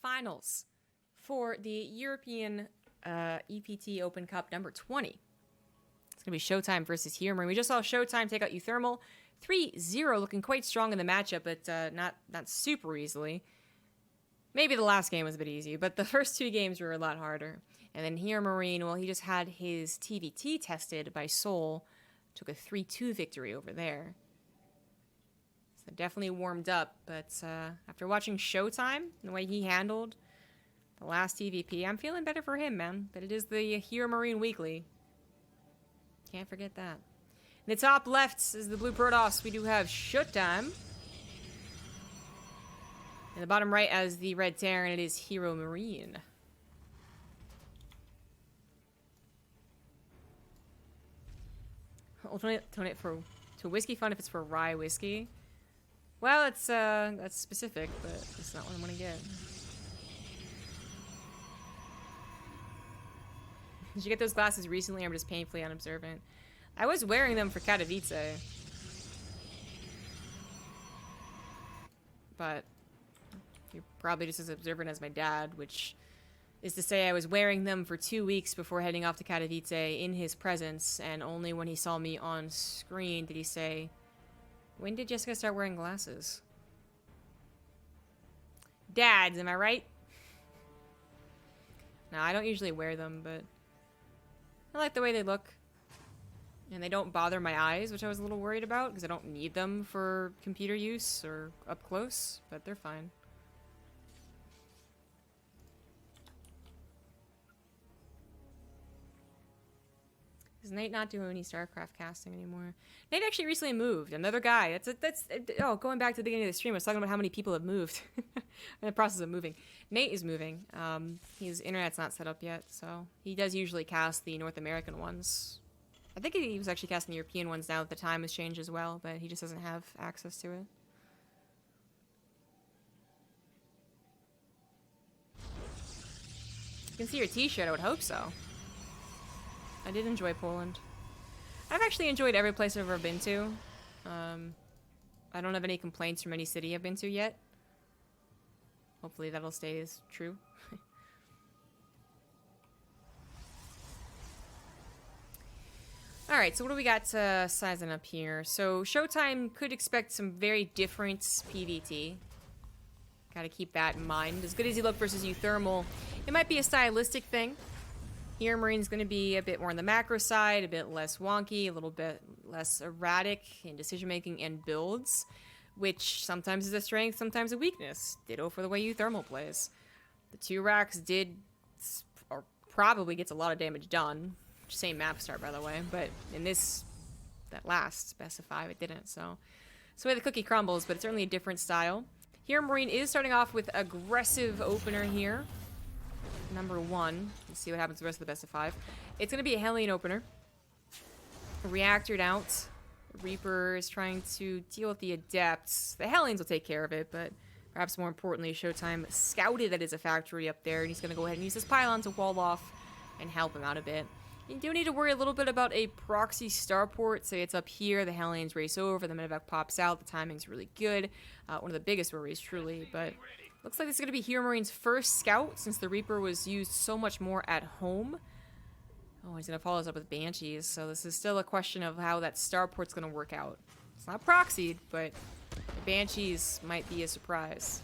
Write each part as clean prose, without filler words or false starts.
finals for the European EPT Open Cup number 20. It's going to be ShowTime versus HeRoMaRiNe. We just saw ShowTime take out EThermal 3-0, looking quite strong in the matchup, but not super easily. Maybe the last game was a bit easy, but the first two games were a lot harder. And then HeRoMaRiNe, well, he just had his TvT tested by Seoul, took a 3-2 victory over there. So definitely warmed up, but after watching ShowTime, the way he handled the last TvP, I'm feeling better for him, man. But it is the HeRoMaRiNe Weekly. Can't forget that. In the top left is the Blue Protoss. We do have ShowTime. In the bottom right as the Red Terran, it is HeRoMaRiNe. Alternate to whiskey fund if it's for rye whiskey. Well, it's that's specific, but it's not what I'm gonna get. Did you get those glasses recently? I'm just painfully unobservant. I was wearing them for Katowice, but you're probably just as observant as my dad, which is to say I was wearing them for 2 weeks before heading off to Katowice in his presence, and only when he saw me on screen did he say, "When did Jessica start wearing glasses?" Dads, am I right? No, I don't usually wear them, but I like the way they look. And they don't bother my eyes, which I was a little worried about, because I don't need them for computer use or up close, but they're fine. Is Nate not doing any Starcraft casting anymore? Nate actually recently moved. Another guy. Oh, going back to the beginning of the stream, I was talking about how many people have moved. In the process of moving. Nate is moving. His internet's not set up yet, so he does usually cast the North American ones. I think he was actually casting the European ones now that the time has changed as well, but he just doesn't have access to it. You can see your t-shirt, I would hope so. I did enjoy Poland. I've actually enjoyed every place I've ever been to. I don't have any complaints from any city I've been to yet. Hopefully that'll stay as true. Alright, so what do we got sizing up here? So ShowTime could expect some very different PvT. Gotta keep that in mind. As good as you look versus EThermal, it might be a stylistic thing. HeRoMaRiNe's going to be a bit more on the macro side, a bit less wonky, a little bit less erratic in decision-making and builds, which sometimes is a strength, sometimes a weakness. Ditto for the way EThermal plays. The 2 racks or probably gets a lot of damage done. Same map start, by the way, but in that last best of 5, it didn't, so. It's the way the cookie crumbles, but it's certainly a different style. HeRoMaRiNe is starting off with aggressive opener here. Number 1. Let's see what happens to the rest of the best of 5. It's going to be a Hellion opener. Reactored out. Reaper is trying to deal with the Adepts. The Hellions will take care of it, but perhaps more importantly, ShowTime scouted that is a factory up there, and he's going to go ahead and use this pylon to wall off and help him out a bit. You do need to worry a little bit about a proxy starport. Say it's up here, the Hellions race over, the medevac pops out, the timing's really good. One of the biggest worries, truly, but looks like this is going to be HeRoMaRiNe's first scout since the Reaper was used so much more at home. Oh, he's going to follow us up with Banshees, so this is still a question of how that starport's going to work out. It's not proxied, but the Banshees might be a surprise.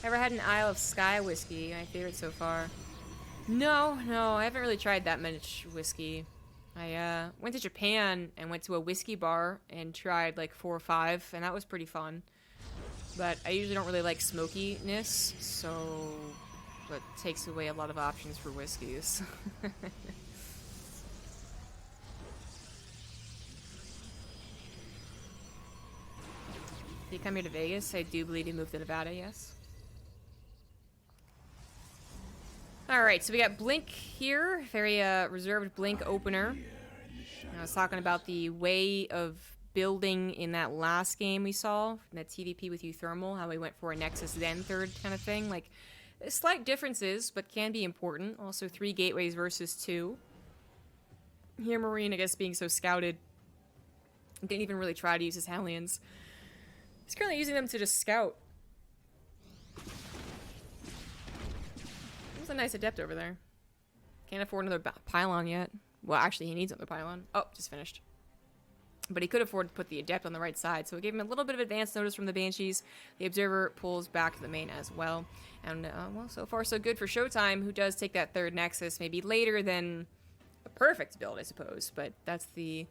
Ever had an Isle of Skye whiskey? My favorite so far. No, I haven't really tried that much whiskey. I went to Japan and went to a whiskey bar and tried like 4 or 5, and that was pretty fun. But I usually don't really like smokiness, so that takes away a lot of options for whiskeys. Did he come here to Vegas? I do believe he moved to Nevada, yes. Alright, so we got Blink here, very reserved Blink opener. I was talking about the way of building in that last game we saw, in that TvP with EThermal, how we went for a Nexus then third kind of thing. Like, slight differences, but can be important. Also 3 gateways versus 2. HeRoMaRiNe, I guess, being so scouted, Didn't even really try to use his Hellions. He's currently using them to just scout. There's a nice Adept over there. Can't afford another pylon yet. Well, actually, he needs another pylon. Oh, just finished. But he could afford to put the Adept on the right side, so it gave him a little bit of advance notice from the Banshees. The Observer pulls back to the main as well. And, well, so far so good for Showtime, who does take that third Nexus, maybe later than a perfect build, I suppose. But that's the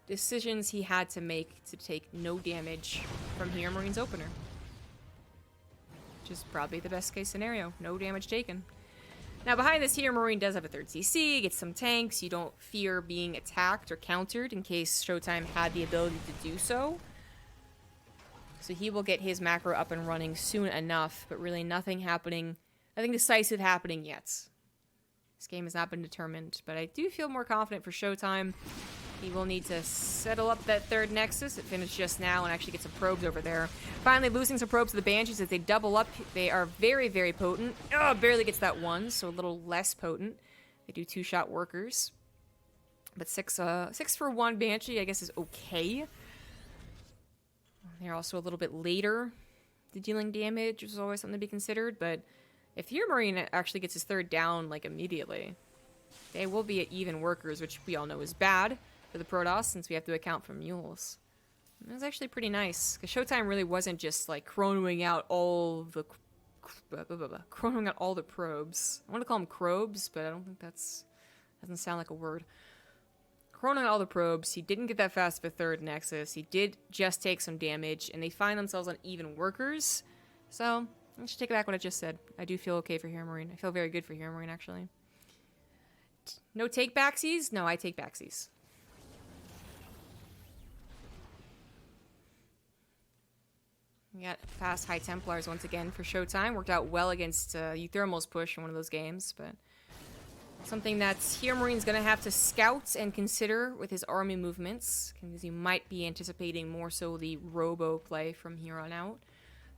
decisions he had to make to take no damage from HeRoMaRiNe's opener. Which is probably the best case scenario. No damage taken. Now, behind this, HeRoMaRiNe does have a third CC, gets some tanks. You don't fear being attacked or countered in case Showtime had the ability to do so. So he will get his macro up and running soon enough, but really nothing happening, nothing decisive happening yet. This game has not been determined, but I do feel more confident for Showtime. He will need to settle up that third Nexus. It finished just now and actually get some probes over there. Finally, losing some probes to the Banshees as they double up. They are very, very potent. Oh, barely gets that one, so a little less potent. They do two-shot workers. But 6 for 1 Banshee, I guess, is okay. They're also a little bit later to dealing damage, which is always something to be considered. But if HeRoMaRiNe actually gets his third down, like, immediately, they will be at even workers, which we all know is bad for the Protoss, since we have to account for mules. It was actually pretty nice, because Showtime really wasn't just, like, chronoing out all the probes. I want to call them crobes, but I don't think doesn't sound like a word. Chronoing out all the probes. He didn't get that fast of a third Nexus. He did just take some damage, and they find themselves on even workers. So, I should take back what I just said. I do feel okay for HeRoMaRiNe. I feel very good for HeRoMaRiNe, actually. No take backsies? No, I take backsies. We got fast High Templars once again for Showtime. Worked out well against Euthermal's push in one of those games, but something that HeRoMaRiNe's going to have to scout and consider with his army movements, because he might be anticipating more so the Robo play from here on out.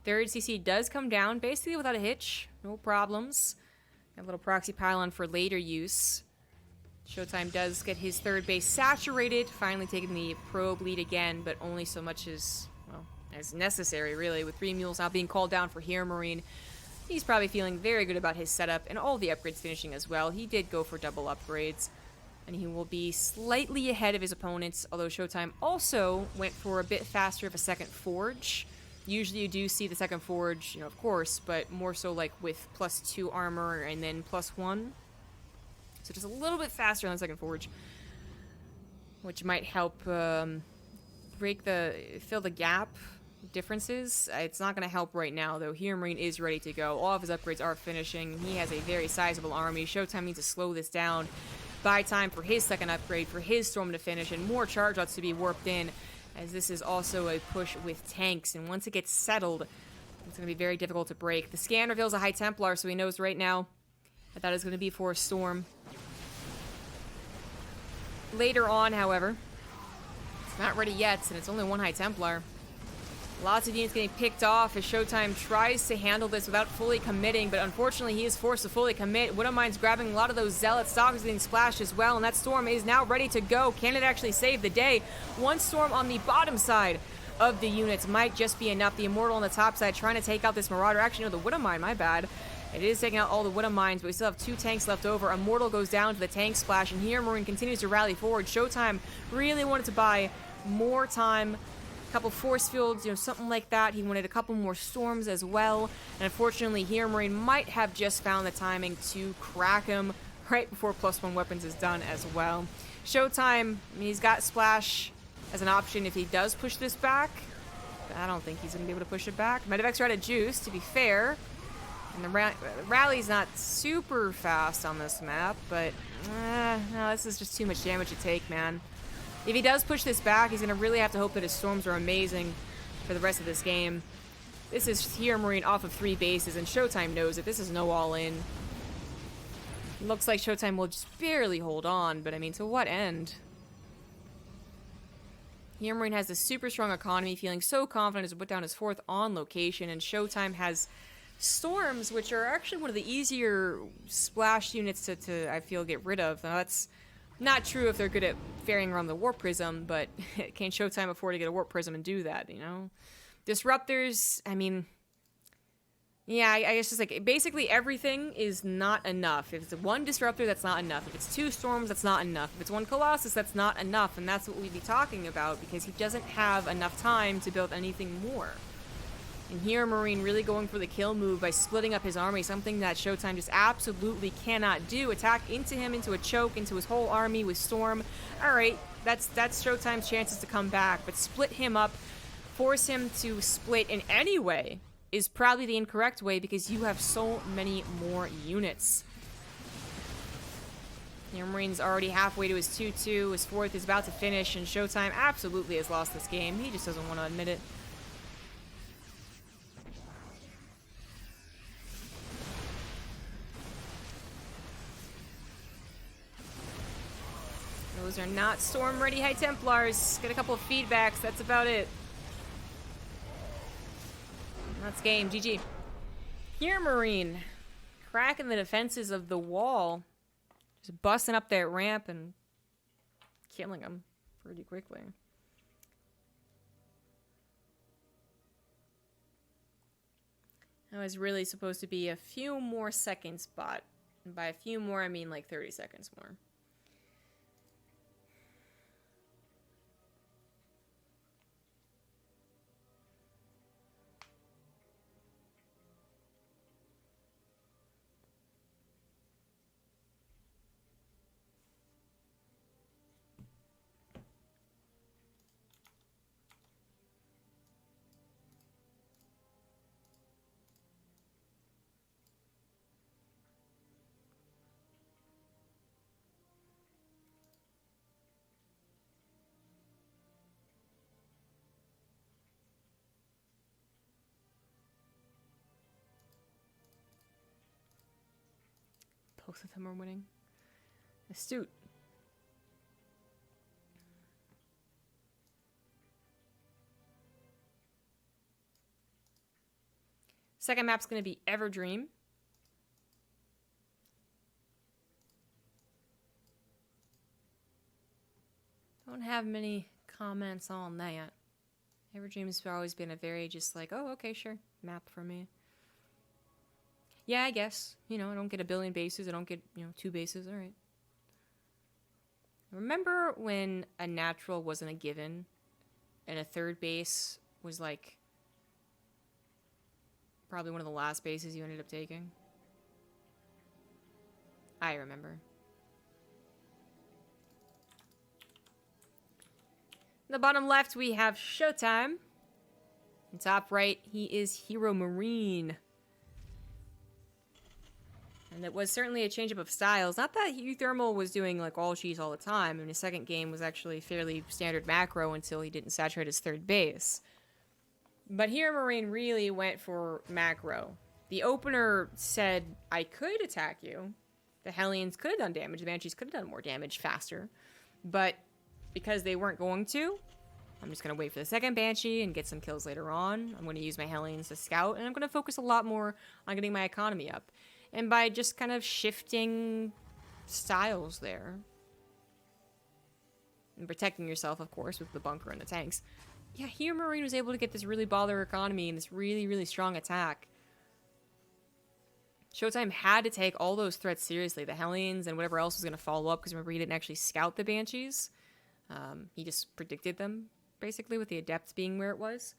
Third CC does come down, basically without a hitch. No problems. Got a little proxy pylon for later use. Showtime does get his third base saturated, finally taking the probe lead again, but only so much as, well, as necessary, really, with 3 mules now being called down for HeRoMaRiNe. He's probably feeling very good about his setup and all the upgrades finishing as well. He did go for double upgrades, and he will be slightly ahead of his opponents, although Showtime also went for a bit faster of a second forge. Usually you do see the second forge, you know, of course, but more so like with +2 armor and then +1. So just a little bit faster on the second forge, which might help fill the gap differences. It's not going to help right now, though. HeRoMaRiNe is ready to go. All of his upgrades are finishing. He has a very sizable army. Showtime needs to slow this down, buy time for his second upgrade, for his storm to finish, and more charge outs to be warped in, as this is also a push with tanks, and once it gets settled, it's going to be very difficult to break. The scan reveals a High Templar, so he knows right now that is going to be for a storm. Later on, however, it's not ready yet, and it's only 1 High Templar. Lots of units getting picked off as Showtime tries to handle this without fully committing, but unfortunately he is forced to fully commit. WidowMine's grabbing a lot of those Zealots. Stalkers getting splashed as well, and that Storm is now ready to go. Can it actually save the day? 1 Storm on the bottom side of the units might just be enough. The Immortal on the top side trying to take out this Marauder. Actually, no, the WidowMine, my bad. It is taking out all the WidowMines, but we still have 2 tanks left over. Immortal goes down to the tank splash, and HeRoMaRiNe continues to rally forward. Showtime really wanted to buy more time, a couple force fields, you know, something like that. He wanted a couple more storms as well, and unfortunately HeRoMaRiNe might have just found the timing to crack him right before +1 weapons is done as well. Showtime, I mean, he's got Splash as an option if he does push this back, but I don't think he's going to be able to push it back. Might have extra out of juice, to be fair, and the rally's not super fast on this map, but no, this is just too much damage to take, man. If he does push this back, he's going to really have to hope that his storms are amazing for the rest of this game. This is HeRoMaRiNe off of 3 bases, and Showtime knows it. This is no all-in. Looks like Showtime will just barely hold on, but I mean, to what end? HeRoMaRiNe has a super strong economy, feeling so confident as to put down his 4th on location, and Showtime has storms, which are actually one of the easier splash units to I feel, get rid of. Now, that's Not true if they're good at ferrying around the Warp Prism, but can Showtime afford to get a Warp Prism and do that, you know? Disruptors, I mean... Yeah, I guess just like, basically everything is not enough. If it's one Disruptor, that's not enough. If it's two Storms, that's not enough. If it's one Colossus, that's not enough. And that's what we'd be talking about, because he doesn't have enough time to build anything more. And HeRoMaRiNe really going for the kill move by splitting up his army, something that Showtime just absolutely cannot do. Attack into him, into a choke, into his whole army with Storm. Alright, that's Showtime's chances to come back, but split him up, force him to split in any way is probably the incorrect way, because you have so many more units. HeRoMaRiNe's already halfway to his 2-2, his fourth is about to finish, and Showtime absolutely has lost this game. He just doesn't want to admit it. Those are not Storm-ready High Templars. Get a couple of feedbacks, that's about it. That's game. GG. HeRoMaRiNe cracking the defenses of the wall. Just busting up that ramp and killing them pretty quickly. That was really supposed to be a few more seconds spot. And by a few more, I mean like 30 seconds more. Both of them are winning. Astute. Second map's going to be Everdream. Don't have many comments on that. Everdream's always been a very just like, oh, okay, sure, map for me. Yeah, I guess. You know, I don't get a billion bases. I don't get, 2 bases. All right. Remember when a natural wasn't a given and a third base was like probably one of the last bases you ended up taking? I remember. In the bottom left, we have Showtime. In top right, he is HeRoMaRiNe. And it was certainly a change-up of styles. Not that Thermal was doing like all cheese all the time. I mean, his second game was actually fairly standard macro until he didn't saturate his third base. But HeRoMaRiNe really went for macro. The opener said, I could attack you. The Hellions could have done damage. The Banshees could have done more damage faster. But because they weren't going to, I'm just going to wait for the second Banshee and get some kills later on. I'm going to use my Hellions to scout, and I'm going to focus a lot more on getting my economy up. And by just kind of shifting styles there. And protecting yourself, of course, with the bunker and the tanks. Yeah, HeRoMaRiNe was able to get this really baller economy and this really, really strong attack. Showtime had to take all those threats seriously. The Hellions and whatever else was going to follow up. Because remember, he didn't actually scout the Banshees. He just predicted them, basically, with the Adept being where it was.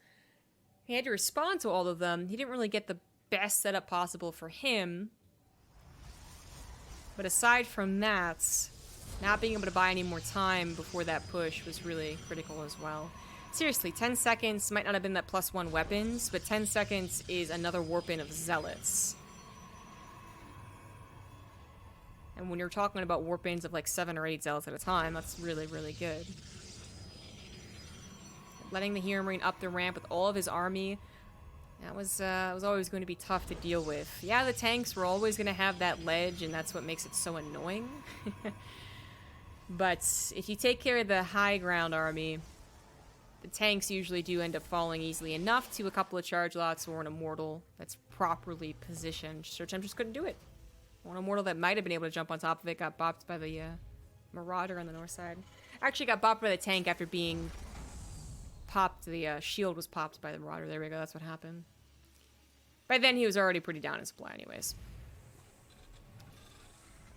He had to respond to all of them. He didn't really get the best setup possible for him. But aside from that, not being able to buy any more time before that push was really critical as well. Seriously, 10 seconds might not have been that +1 weapons, but 10 seconds is another warp-in of Zealots. And when you're talking about warp-ins of like 7 or 8 Zealots at a time, that's really, really good. Letting the HeRoMaRiNe up the ramp with all of his army, that was always going to be tough to deal with. Yeah, the tanks were always going to have that ledge, and that's what makes it so annoying. But if you take care of the high ground army, the tanks usually do end up falling easily enough to a couple of charge lots or an Immortal that's properly positioned. Showtime just couldn't do it. One Immortal that might have been able to jump on top of it got bopped by the Marauder on the north side. Actually got bopped by the tank after being popped. The shield was popped by the Marauder. There we go. That's what happened. By then, he was already pretty down in supply anyways.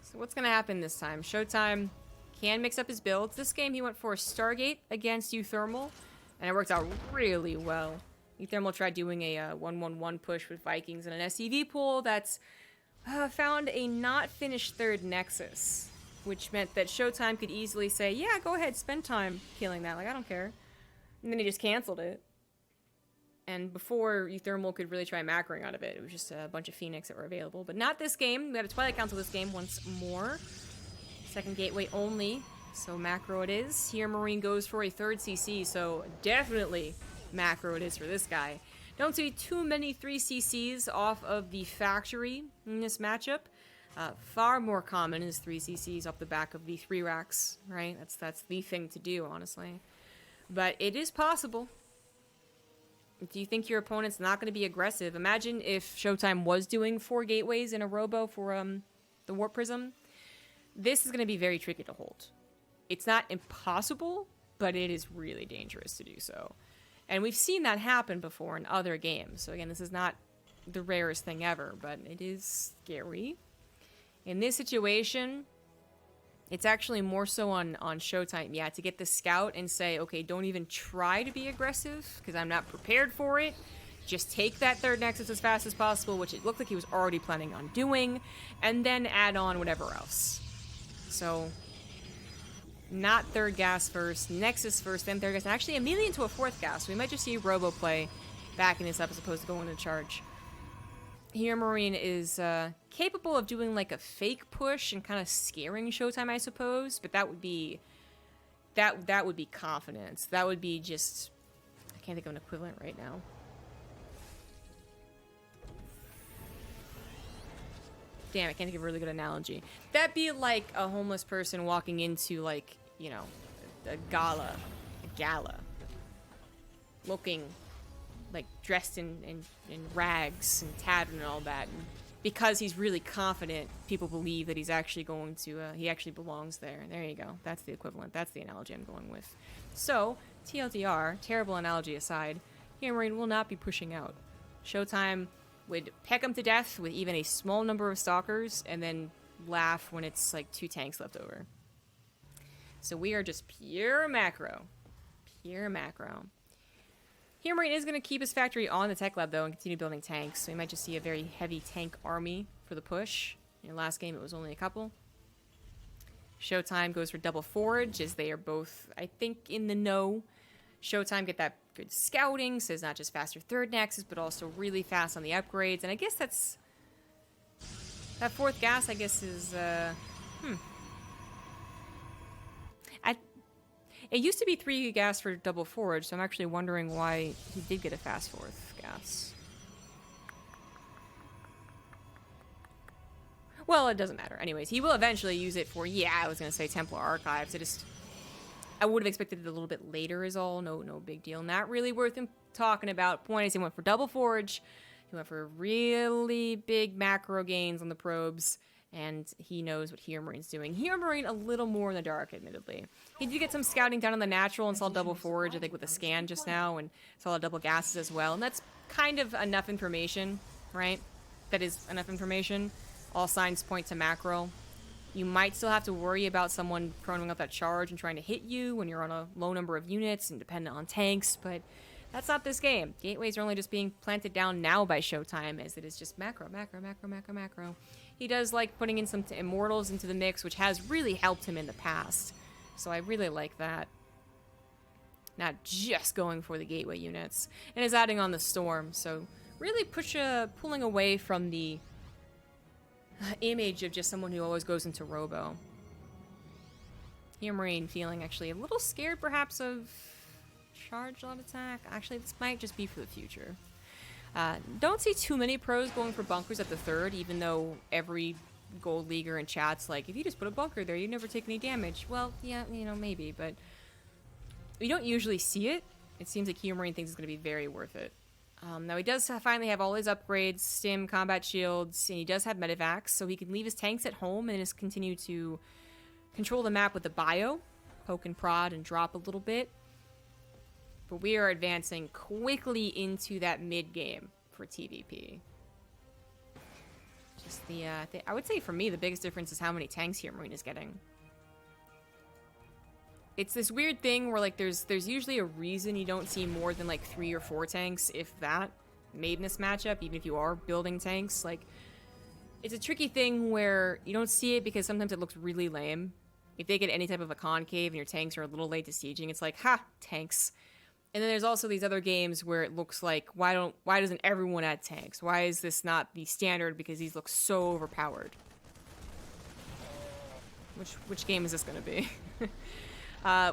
So what's going to happen this time? ShowTime can mix up his builds. This game, he went for a Stargate against Euthermal, and it worked out really well. Euthermal tried doing a 1-1-1 push with Vikings and an SCV pool that's found a not finished third Nexus, which meant that ShowTime could easily say, yeah, go ahead, spend time killing that. Like, I don't care. And then he just canceled it. And before Euthermal could really try macroing out of it, it was just a bunch of Phoenix that were available. But not this game. We had a Twilight Council this game once more. Second gateway only. So macro it is. HeRoMaRiNe goes for a third CC, so definitely macro it is for this guy. Don't see too many 3 CCs off of the factory in this matchup. Far more common is 3 CCs off the back of the 3 racks, right? That's the thing to do, honestly. But it is possible. Do you think your opponent's not going to be aggressive? Imagine if ShowTime was doing 4 gateways in a robo for the Warp Prism. This is going to be very tricky to hold. It's not impossible, but it is really dangerous to do so. And we've seen that happen before in other games. So again, this is not the rarest thing ever, but it is scary. In this situation, it's actually more so on ShowTime, yeah, to get the scout and say, okay, don't even try to be aggressive, because I'm not prepared for it. Just take that third Nexus as fast as possible, which it looked like he was already planning on doing, and then add on whatever else. So, not third gas first, Nexus first, then third gas, and actually immediately into a fourth gas. So we might just see Robo play backing this up as opposed to going into charge. HeRoMaRiNe is capable of doing like a fake push and kind of scaring ShowTime, I suppose, but that would be that would be confidence. That would be just, I can't think of an equivalent right now. Damn, I can't think of a really good analogy. That'd be like a homeless person walking into, like, you know, a gala, looking like dressed in rags and tattered and all that. And because he's really confident, people believe that he's actually going to, he actually belongs there. There you go. That's the equivalent. That's the analogy I'm going with. So, TLDR, terrible analogy aside, HeRoMaRiNe will not be pushing out. ShowTime would peck him to death with even a small number of stalkers, and then laugh when it's like 2 tanks left over. So we are just pure macro. Pure macro. HeRoMaRiNe is going to keep his factory on the tech lab, though, and continue building tanks. So we might just see a very heavy tank army for the push. In the last game, it was only a couple. ShowTime goes for double forage, as they are both, I think, in the know. ShowTime get that good scouting, so it's not just faster third Nexus, but also really fast on the upgrades. And I guess that's... that fourth gas, I guess, is... It used to be 3 gas for double forage, so I'm actually wondering why he did get a fast fourth gas. Well, it doesn't matter. Anyways, he will eventually use it for, yeah, I was going to say Templar Archives. I would have expected it a little bit later is all. No big deal. Not really worth him talking about. Point is, he went for double forge. He went for really big macro gains on the probes. And he knows what HeRoMaRiNe's doing. HeRoMaRiNe a little more in the dark, admittedly. He did get some scouting done on the natural and saw double forge, I think, with a scan just now. And saw double gases as well. And that's kind of enough information, right? That is enough information. All signs point to macro. You might still have to worry about someone proning up that charge and trying to hit you when you're on a low number of units and dependent on tanks, but that's not this game. Gateways are only just being planted down now by ShowTime, as it is just macro. He does like putting in some Immortals into the mix, which has really helped him in the past. So I really like that. Not just going for the gateway units. And is adding on the Storm, so really pulling away from the image of just someone who always goes into Robo. HeRoMaRiNe feeling actually a little scared perhaps of charge lot attack. Actually, this might just be for the future. Don't see too many pros going for bunkers at the third, even though every gold leaguer in chat's like, if you just put a bunker there, you never take any damage. Well, yeah, you know, maybe, but we don't usually see it. It seems like HeRoMaRiNe thinks it's going to be very worth it. Now, he does finally have all his upgrades, stim, combat shields, and he does have medevacs, so he can leave his tanks at home and just continue to control the map with the bio, poke and prod and drop a little bit. But we are advancing quickly into that mid game for TvP. Just I would say for me, the biggest difference is how many tanks HeRoMaRiNe is getting. It's this weird thing where, like, there's usually a reason you don't see more than, like, 3 or 4 tanks, if that, made in this matchup, even if you are building tanks. Like, it's a tricky thing where you don't see it because sometimes it looks really lame. If they get any type of a concave and your tanks are a little late to sieging, it's like, ha, tanks. And then there's also these other games where it looks like, why doesn't everyone add tanks? Why is this not the standard? Because these look so overpowered. Which game is this going to be?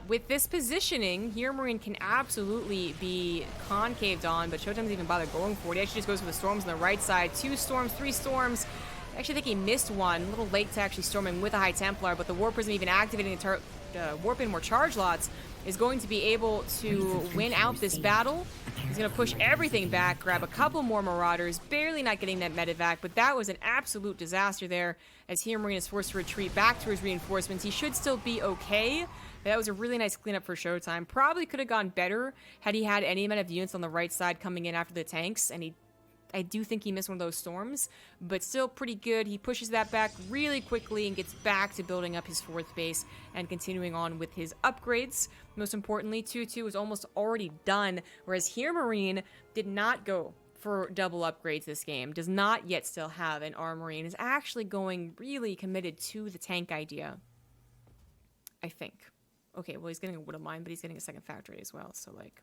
With this positioning, HeRoMaRiNe can absolutely be concaved on, but Showtime doesn't even bother going for it. He actually just goes for the storms on the right side. 2 storms, 3 storms. I actually think he missed one. A little late to actually storm in with a High Templar, but the War Prism even activating the warp in more charge lots is going to be able to win out this battle. He's going to push everything back, grab a couple more Marauders, barely not getting that medevac, but that was an absolute disaster there as HeRoMaRiNe is forced to retreat back to his reinforcements. He should still be okay. That was a really nice cleanup for Showtime. Probably could have gone better had he had any amount of units on the right side coming in after the tanks, and I do think he missed one of those storms, but still pretty good. He pushes that back really quickly and gets back to building up his 4th base and continuing on with his upgrades. Most importantly, 2-2 is almost already done, whereas HeRoMaRiNe did not go for double upgrades this game, does not yet still have an armory, and is actually going really committed to the tank idea, I think. Okay, well, he's getting a Wood of Mine, but he's getting a second factory as well, so, like,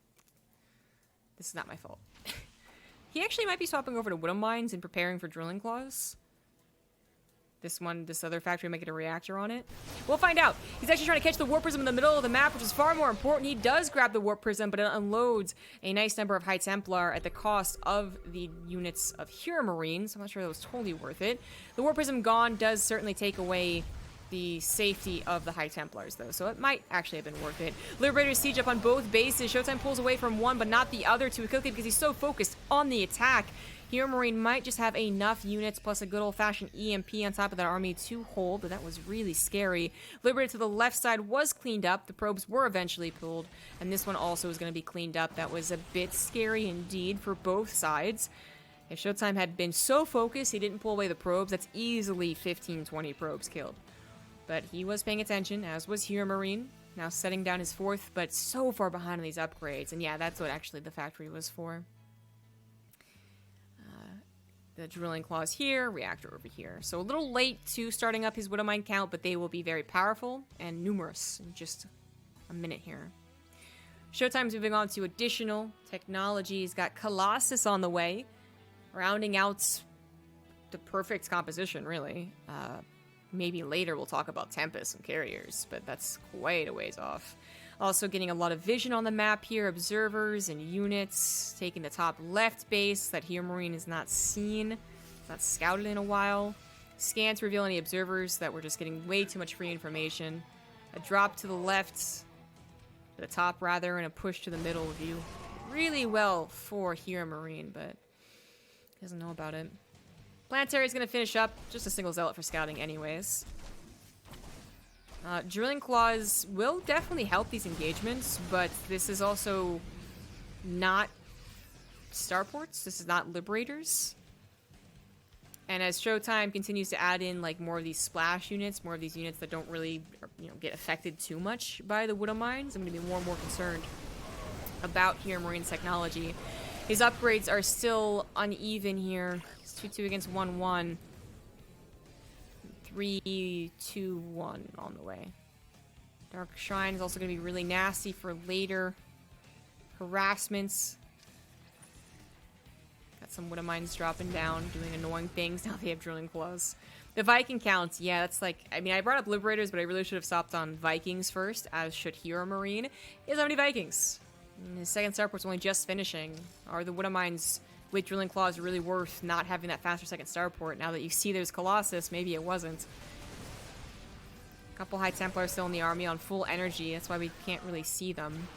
this is not my fault. He actually might be swapping over to Wood of Mines and preparing for Drilling Claws. This other factory might get a reactor on it. We'll find out. He's actually trying to catch the Warp Prism in the middle of the map, which is far more important. He does grab the Warp Prism, but it unloads a nice number of High Templar at the cost of the units of HeRoMaRiNe, so I'm not sure that was totally worth it. The Warp Prism gone does certainly take away the safety of the High Templars, though, so it might actually have been worth it. Liberators siege up on both bases. Showtime pulls away from one, but not the other too quickly because he's so focused on the attack. HeRoMaRiNe might just have enough units plus a good old-fashioned EMP on top of that army to hold, but that was really scary. Liberator to the left side was cleaned up. The probes were eventually pulled, and this one also is going to be cleaned up. That was a bit scary indeed for both sides. If Showtime had been so focused he didn't pull away the probes, that's easily 15-20 probes killed. But he was paying attention, as was HeRoMaRiNe, now setting down his 4th, but so far behind on these upgrades. And yeah, that's what actually the factory was for. The Drilling Claws here, Reactor over here. So a little late to starting up his Wood of Mine count, but they will be very powerful and numerous in just a minute here. Showtime's moving on to additional technology. He's got Colossus on the way, rounding out the perfect composition, really. Maybe later we'll talk about Tempest and Carriers, but that's quite a ways off. Also getting a lot of vision on the map here, observers and units, taking the top left base that HeRoMaRiNe has not seen, not scouted in a while. Scans reveal any observers that we're just getting way too much free information. A drop to the left, to the top rather, and a push to the middle will do really well for HeRoMaRiNe, but he doesn't know about it. Planetary is going to finish up. Just a single Zealot for scouting anyways. Drilling Claws will definitely help these engagements, but this is also not starports. This is not Liberators. And as Showtime continues to add in like more of these splash units, more of these units that don't really, get affected too much by the Wood of Mines, I'm going to be more and more concerned about HeRoMaRiNe's technology. His upgrades are still uneven here. 2-2 against 1-1. 3-2-1 on the way. Dark Shrine is also going to be really nasty for later. Harassments. Got some Wood of Mines dropping down, doing annoying things. Now they have Drilling Claws. The Viking counts, yeah, that's like... I mean, I brought up Liberators, but I really should have stopped on Vikings first, as should HeRoMaRiNe. He has how many Vikings? His second starport's only just finishing. Are the Wood of Mines with Drilling Claws really worth not having that faster second starport? Now that you see there's Colossus, maybe it wasn't. A couple High Templars still in the army on full energy. That's why we can't really see them.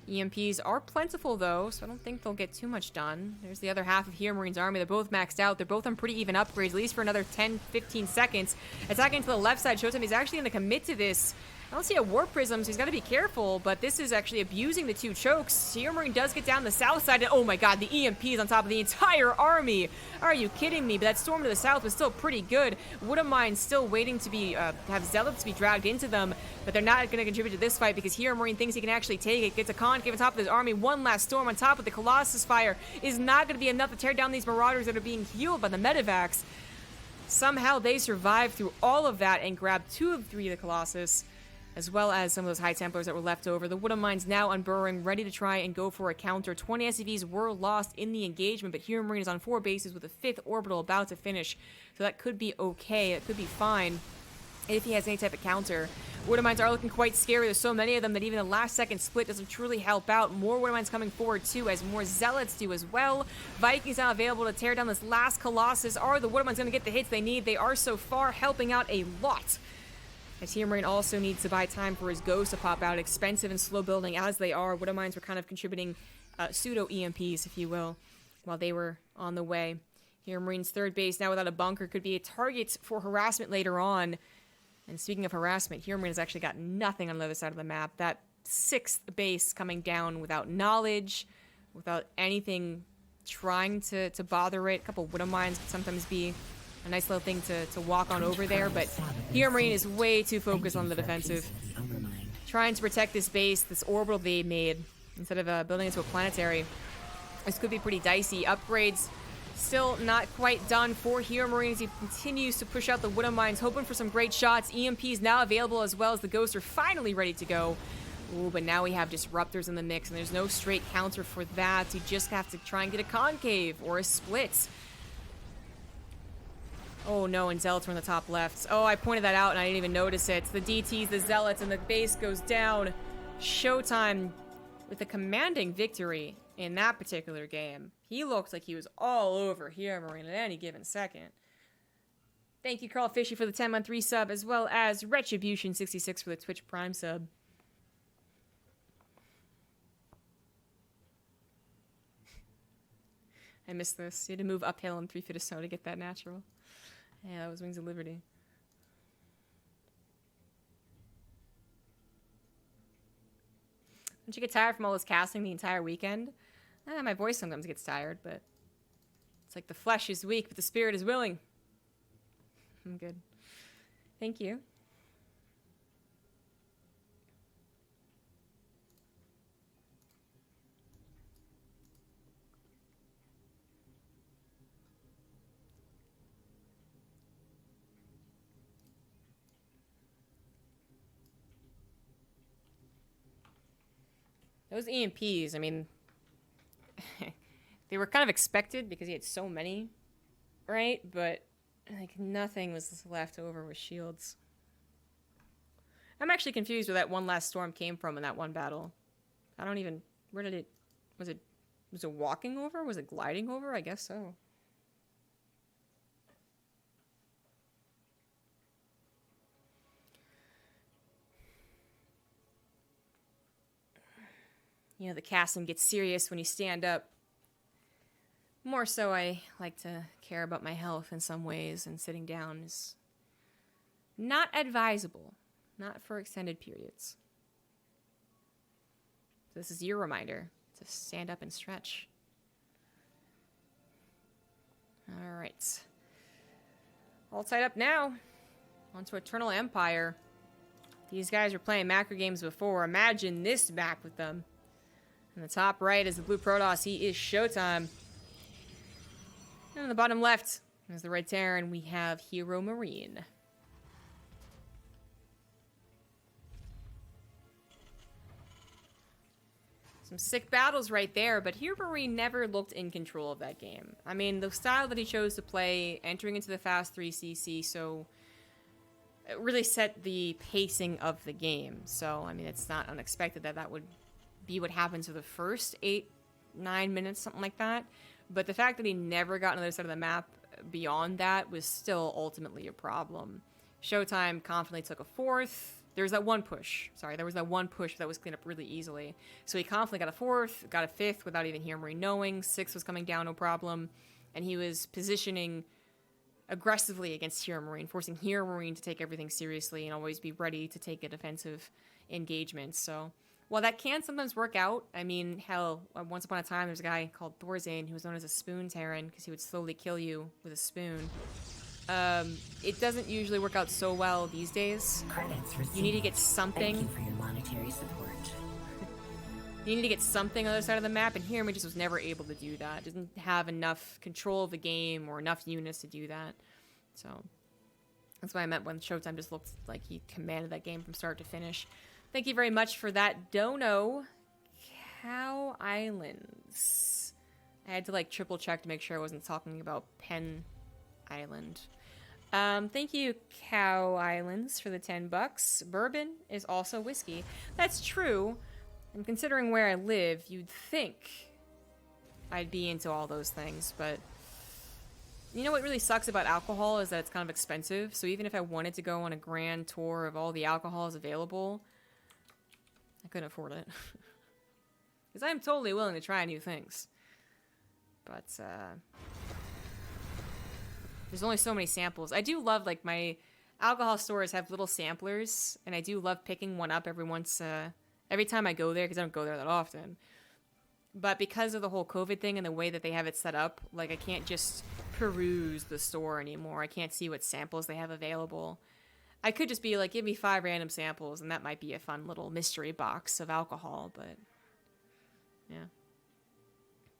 EMPs are plentiful, though, so I don't think they'll get too much done. There's the other half of HeRoMaRiNe's army. They're both maxed out. They're both on pretty even upgrades, at least for another 10-15 seconds. Attacking to the left side, ShowTime is actually going to commit to this. I don't see a Warp Prism, so he's got to be careful, but this is actually abusing the two chokes. HeRoMaRiNe does get down the south side, and oh my god, the EMP is on top of the entire army. Are you kidding me? But that storm to the south was still pretty good. Woodamine still waiting to be, have Zealots to be dragged into them, but they're not going to contribute to this fight because HeRoMaRiNe thinks he can actually take it. Gets a concave on top of his army. One last storm on top of the Colossus Fire is not going to be enough to tear down these Marauders that are being healed by the Medivacs. Somehow they survive through all of that and grab 2 of 3 of the Colossus, as well as some of those High Templars that were left over. The Woodamine's now unburrowing, ready to try and go for a counter. 20 SCVs were lost in the engagement, but HeRoMaRiNe is on 4 bases with a 5th orbital about to finish, so that could be okay. It could be fine if he has any type of counter. Woodamines are looking quite scary. There's so many of them that even a last-second split doesn't truly help out. More Woodamines coming forward, too, as more Zealots do as well. Vikings now available to tear down this last Colossus. Are the Woodamines going to get the hits they need? They are so far helping out a lot, as HeRoMaRiNe also needs to buy time for his Ghost to pop out. Expensive and slow building as they are. Woodamines were kind of contributing pseudo-EMPs, if you will, while they were on the way. HeRoMaRiNe's third base now without a bunker could be a target for harassment later on. And speaking of harassment, HeRoMaRiNe has actually got nothing on the other side of the map. That 6th base coming down without knowledge, without anything trying to bother it. A couple Woodamines could sometimes be a nice little thing to walk on over there, but HeRoMaRiNe is way too focused on the defensive. Trying to protect this base, this orbital they made, instead of building into a planetary. This could be pretty dicey. Upgrades still not quite done for HeRoMaRiNe as he continues to push out the Woodamines, hoping for some great shots. EMPs now available as well, as the Ghosts are finally ready to go. Ooh, but now we have Disruptors in the mix, and there's no straight counter for that. You just have to try and get a concave or a split. Oh no, and Zealots were in the top left. Oh, I pointed that out and I didn't even notice it. The DTs, the Zealots, and the base goes down. ShowTime with a commanding victory in that particular game. He looked like he was all over HeRoMaRiNe at any given second. Thank you, Carl Fishy, for the 10-month resub, as well as Retribution66 for the Twitch Prime sub. I missed this. You had to move uphill in 3 feet of snow to get that natural. Yeah, that was Wings of Liberty. Don't you get tired from all this casting the entire weekend? My voice sometimes gets tired, but it's like the flesh is weak, but the spirit is willing. I'm good. Thank you. Those EMPs, I mean, they were kind of expected because he had so many, right? But, like, nothing was left over with shields. I'm actually confused where that one last storm came from in that one battle. I don't even... Where did it... Was it walking over? Was it gliding over? I guess so. You know, the casting gets serious when you stand up. More so, I like to care about my health in some ways, and sitting down is not advisable. Not for extended periods. So this is your reminder to stand up and stretch. Alright. All tied up now. On to Eternal Empire. These guys were playing macro games before. Imagine this map with them. In the top right is the blue Protoss. He is ShowTime. And on the bottom left is the red Terran. We have HeRoMaRiNe. Some sick battles right there, but HeRoMaRiNe never looked in control of that game. I mean, the style that he chose to play, entering into the fast 3CC, so it really set the pacing of the game. So, I mean, it's not unexpected that that would be what happens for the first 8-9 minutes, something like that. But the fact that he never got on the other side of the map beyond that was still ultimately a problem. ShowTime confidently took a 4th. There's that one push. Sorry, there was that one push that was cleaned up really easily. So he confidently got a 4th, got a 5th without even HeRoMaRiNe knowing. 6th was coming down, no problem. And he was positioning aggressively against HeRoMaRiNe, forcing HeRoMaRiNe to take everything seriously and always be ready to take a defensive engagement. So while that can sometimes work out, I mean, hell, once upon a time, there's a guy called Thorzane who was known as a spoon Terran because he would slowly kill you with a spoon. It doesn't usually work out so well these days. You need to get something. Thank you for your monetary support. You need to get something on the other side of the map, and HeRoMaRiNe just was never able to do that. Didn't have enough control of the game or enough units to do that. So that's what I meant when ShowTime just looked like he commanded that game from start to finish. Thank you very much for that, Dono. Cow Islands. I had to like triple check to make sure I wasn't talking about Penn Island. Thank you, Cow Islands, for the $10. Bourbon is also whiskey. That's true. And considering where I live, you'd think I'd be into all those things, but you know what really sucks about alcohol is that it's kind of expensive. So even if I wanted to go on a grand tour of all the alcohols available, I couldn't afford it. Because I'm totally willing to try new things. But, there's only so many samples. I do love, like, my alcohol stores have little samplers, and I do love picking one up every time I go there, because I don't go there that often. But because of the whole COVID thing and the way that they have it set up, like, I can't just peruse the store anymore. I can't see what samples they have available. I could just be like, give me 5 random samples, and that might be a fun little mystery box of alcohol, but yeah.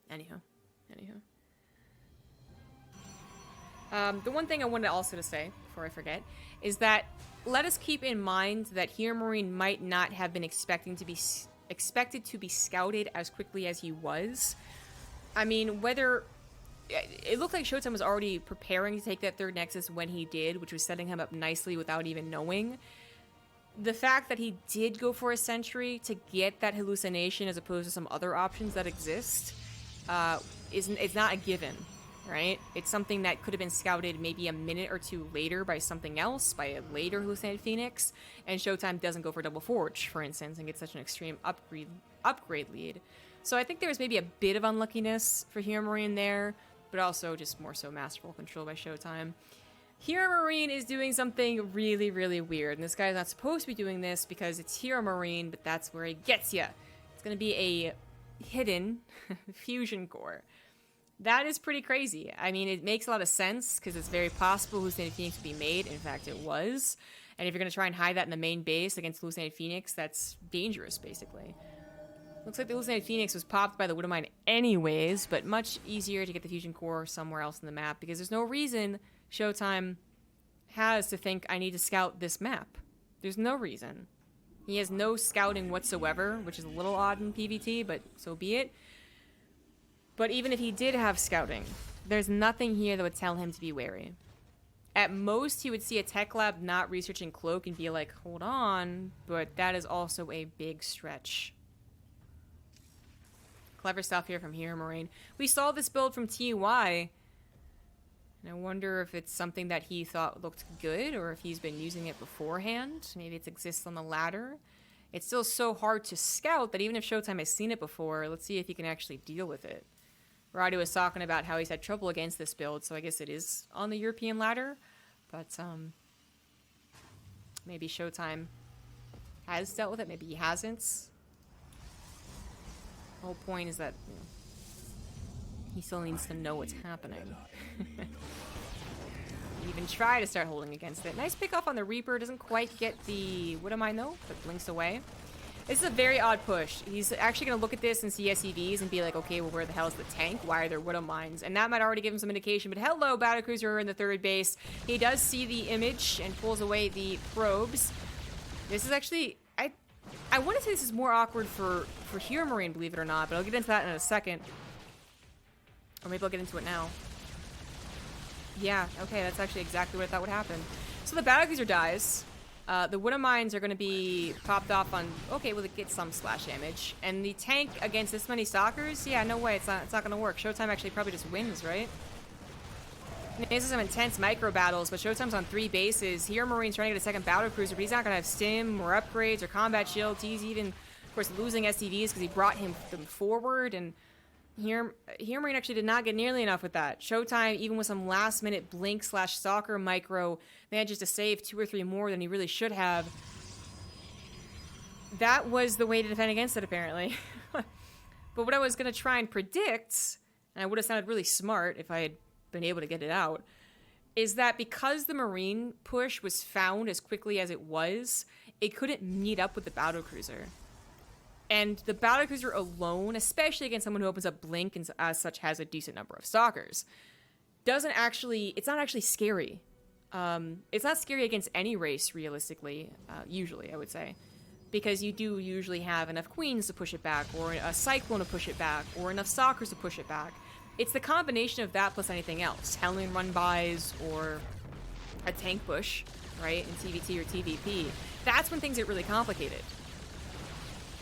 Anywho. The one thing I wanted also to say, before I forget, is that let us keep in mind that HeRoMaRiNe might not have been expected to be scouted as quickly as he was. I mean, whether... It looked like ShowTime was already preparing to take that 3rd Nexus when he did, which was setting him up nicely without even knowing. The fact that he did go for a sentry to get that hallucination as opposed to some other options that exist, it's not a given. Right? It's something that could have been scouted maybe a minute or 2 later by something else, by a later hallucinated Phoenix, and ShowTime doesn't go for Double Forge, for instance, and gets such an extreme upgrade lead. So I think there was maybe a bit of unluckiness for HeRoMaRiNe there, but also just more so masterful control by ShowTime. HeRoMaRiNe is doing something really, really weird, and this guy's not supposed to be doing this because it's HeRoMaRiNe, but that's where he gets ya. It's going to be a hidden fusion core. That is pretty crazy. I mean, it makes a lot of sense, because it's very possible Hallucinated Phoenix would be made. In fact, it was. And if you're going to try and hide that in the main base against Hallucinated Phoenix, that's dangerous, basically. Looks like the Hallucinated Phoenix was popped by the Widowmine anyways, but much easier to get the Fusion Core somewhere else in the map, because there's no reason ShowTime has to think I need to scout this map. There's no reason. He has no scouting whatsoever, which is a little odd in PvT, but so be it. But even if he did have scouting, there's nothing here that would tell him to be wary. At most, he would see a tech lab not researching Cloak and be like, hold on, but that is also a big stretch. Clever stuff here from HeRoMaRiNe. We saw this build from TUI, and I wonder if it's something that he thought looked good, or if he's been using it beforehand. Maybe it exists on the ladder. It's still so hard to scout that even if ShowTime has seen it before, let's see if he can actually deal with it. Roddy was talking about how he's had trouble against this build, so I guess it is on the European ladder. But, maybe ShowTime has dealt with it, maybe he hasn't. The whole point is that, you know, he still needs to know what's happening. Even try to start holding against it. Nice pick off on the Reaper, doesn't quite get the Widowmine though, but blinks away. This is a very odd push. He's actually going to look at this and see SCVs and be like, okay, well, where the hell is the tank? Why are there Widowmines? And that might already give him some indication. But hello, Battlecruiser in the 3rd base. He does see the image and pulls away the probes. This is actually... I want to say this is more awkward for HeRoMaRiNe, believe it or not, but I'll get into that in a second. Or maybe I'll get into it now. Yeah, okay, that's actually exactly what I thought would happen. So the Battlecruiser dies. The Widowmines are going to be popped off on... Okay, well, it gets some splash damage. And the tank against this many Stalkers? Yeah, no way, it's not going to work. ShowTime actually probably just wins, right? This is some intense micro battles, but Showtime's on 3 bases. HeRoMaRiNe's trying to get a second battle cruiser, but he's not going to have stim or upgrades or combat shields. He's even, of course, losing SCVs because he brought them forward, and HeRoMaRiNe actually did not get nearly enough with that. Showtime, even with some last-minute blink/soccer micro, manages to save 2 or 3 more than he really should have. That was the way to defend against it, apparently. But what I was going to try and predict, and I would have sounded really smart if I had been able to get it out, is that because the Marine push was found as quickly as it was, it couldn't meet up with the battlecruiser. And the battlecruiser alone, especially against someone who opens up blink and as such has a decent number of stalkers, it's not actually scary. It's not scary against any race, realistically, usually, I would say. Because you do usually have enough queens to push it back, or a cyclone to push it back, or enough stalkers to push it back. It's the combination of that plus anything else. Hellion run-bys, or a tank push, right, in TvT or TvP. That's when things get really complicated.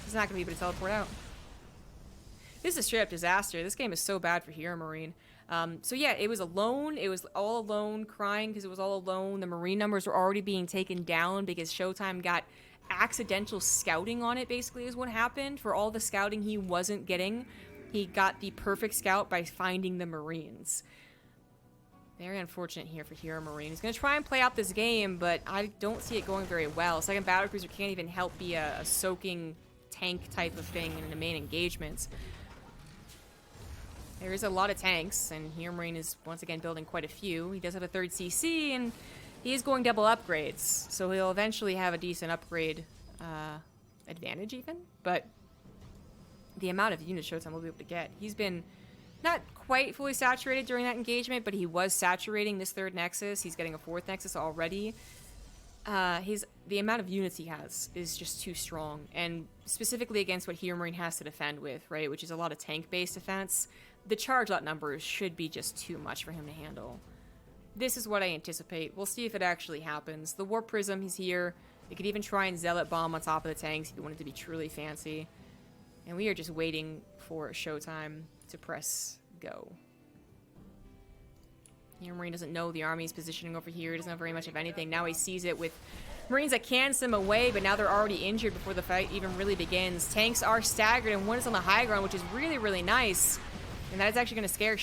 He's not going to be able to teleport out. This is a straight-up disaster. This game is so bad for HeRoMaRiNe. So yeah, it was alone. It was all alone, crying because it was all alone. The Marine numbers were already being taken down because Showtime got accidental scouting on it, basically, is what happened. For all the scouting he wasn't getting, he got the perfect scout by finding the Marines. Very unfortunate here for HeRoMaRiNe. He's going to try and play out this game, but I don't see it going very well. Second battlecruiser can't even help be a soaking tank type of thing in the main engagements. There is a lot of tanks, and HeRoMaRiNe is once again building quite a few. He does have a 3rd CC, and he is going double upgrades, so he'll eventually have a decent upgrade advantage even, but the amount of units Showtime will be able to get. He's been not quite fully saturated during that engagement, but he was saturating this 3rd Nexus. He's getting a 4th Nexus already. The amount of units he has is just too strong, and specifically against what HeRoMaRiNe has to defend with, right, which is a lot of tank-based defense, the charge lot numbers should be just too much for him to handle. This is what I anticipate. We'll see if it actually happens. The Warp Prism, he's here. They could even try and Zealot Bomb on top of the tanks if you want it to be truly fancy. And we are just waiting for Showtime to press go. HeRoMaRiNe doesn't know the army's positioning over here. He doesn't know very much of anything. Now he sees it with Marines that can sim away, but now they're already injured before the fight even really begins. Tanks are staggered, and one is on the high ground, which is really, really nice. And that is actually going to scare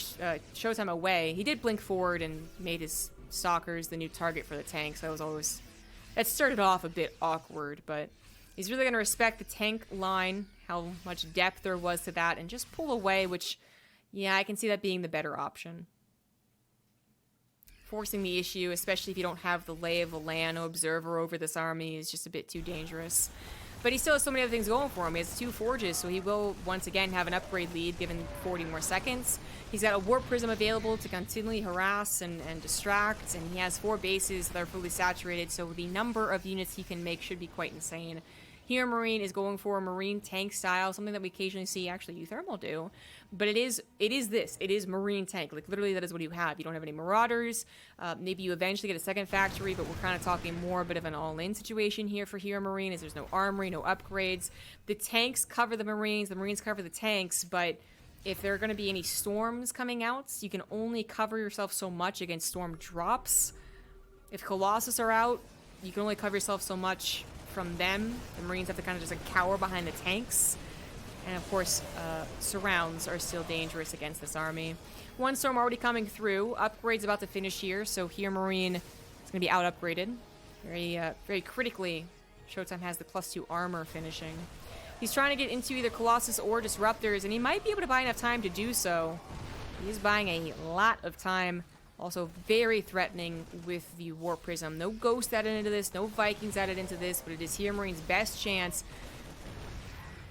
Showtime away. He did blink forward and made his stalkers the new target for the tanks. That started off a bit awkward, but he's really going to respect the tank line, how much depth there was to that, and just pull away, which, yeah, I can see that being the better option. Forcing the issue, especially if you don't have the lay of the land or observer over this army, is just a bit too dangerous. But he still has so many other things going for him. He has 2 forges, so he will once again have an upgrade lead given 40 more seconds. He's got a Warp Prism available to continually harass and distract, and he has 4 bases that are fully saturated, so the number of units he can make should be quite insane. HeRoMaRiNe is going for a Marine tank style, something that we occasionally see actually Euthermal do. But it is Marine tank. Like, literally, that is what you have. You don't have any Marauders. Maybe you eventually get a second factory, but we're kind of talking more a bit of an all-in situation here for HeRoMaRiNe, as there's no armory, no upgrades. The tanks cover the Marines cover the tanks, but if there are going to be any storms coming out, you can only cover yourself so much against storm drops. If Colossus are out, you can only cover yourself so much from them. The Marines have to kind of just like cower behind the tanks. And of course, surrounds are still dangerous against this army. One storm already coming through. Upgrade's about to finish here, so HeRoMaRiNe is going to be out-upgraded. Very critically, Showtime has the +2 armor finishing. He's trying to get into either Colossus or Disruptors, and he might be able to buy enough time to do so. He is buying a lot of time. Also very threatening with the Warp Prism. No Ghost added into this, no Vikings added into this, but it is HeRoMaRiNe's best chance.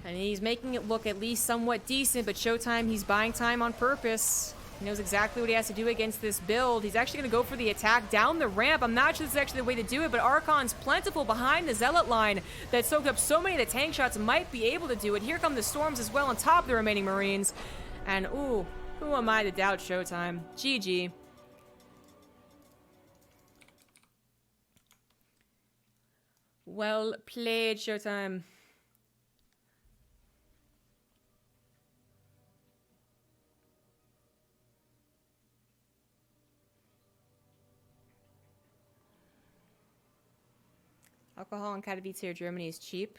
And he's making it look at least somewhat decent, but Showtime, he's buying time on purpose. He knows exactly what he has to do against this build. He's actually going to go for the attack down the ramp. I'm not sure this is actually the way to do it, but Archon's plentiful behind the Zealot line that soaked up so many of the tank shots might be able to do it. Here come the Storms as well on top of the remaining Marines. And, ooh, who am I to doubt Showtime? GG. Well played, Showtime. Alcohol in Katowice or Germany is cheap.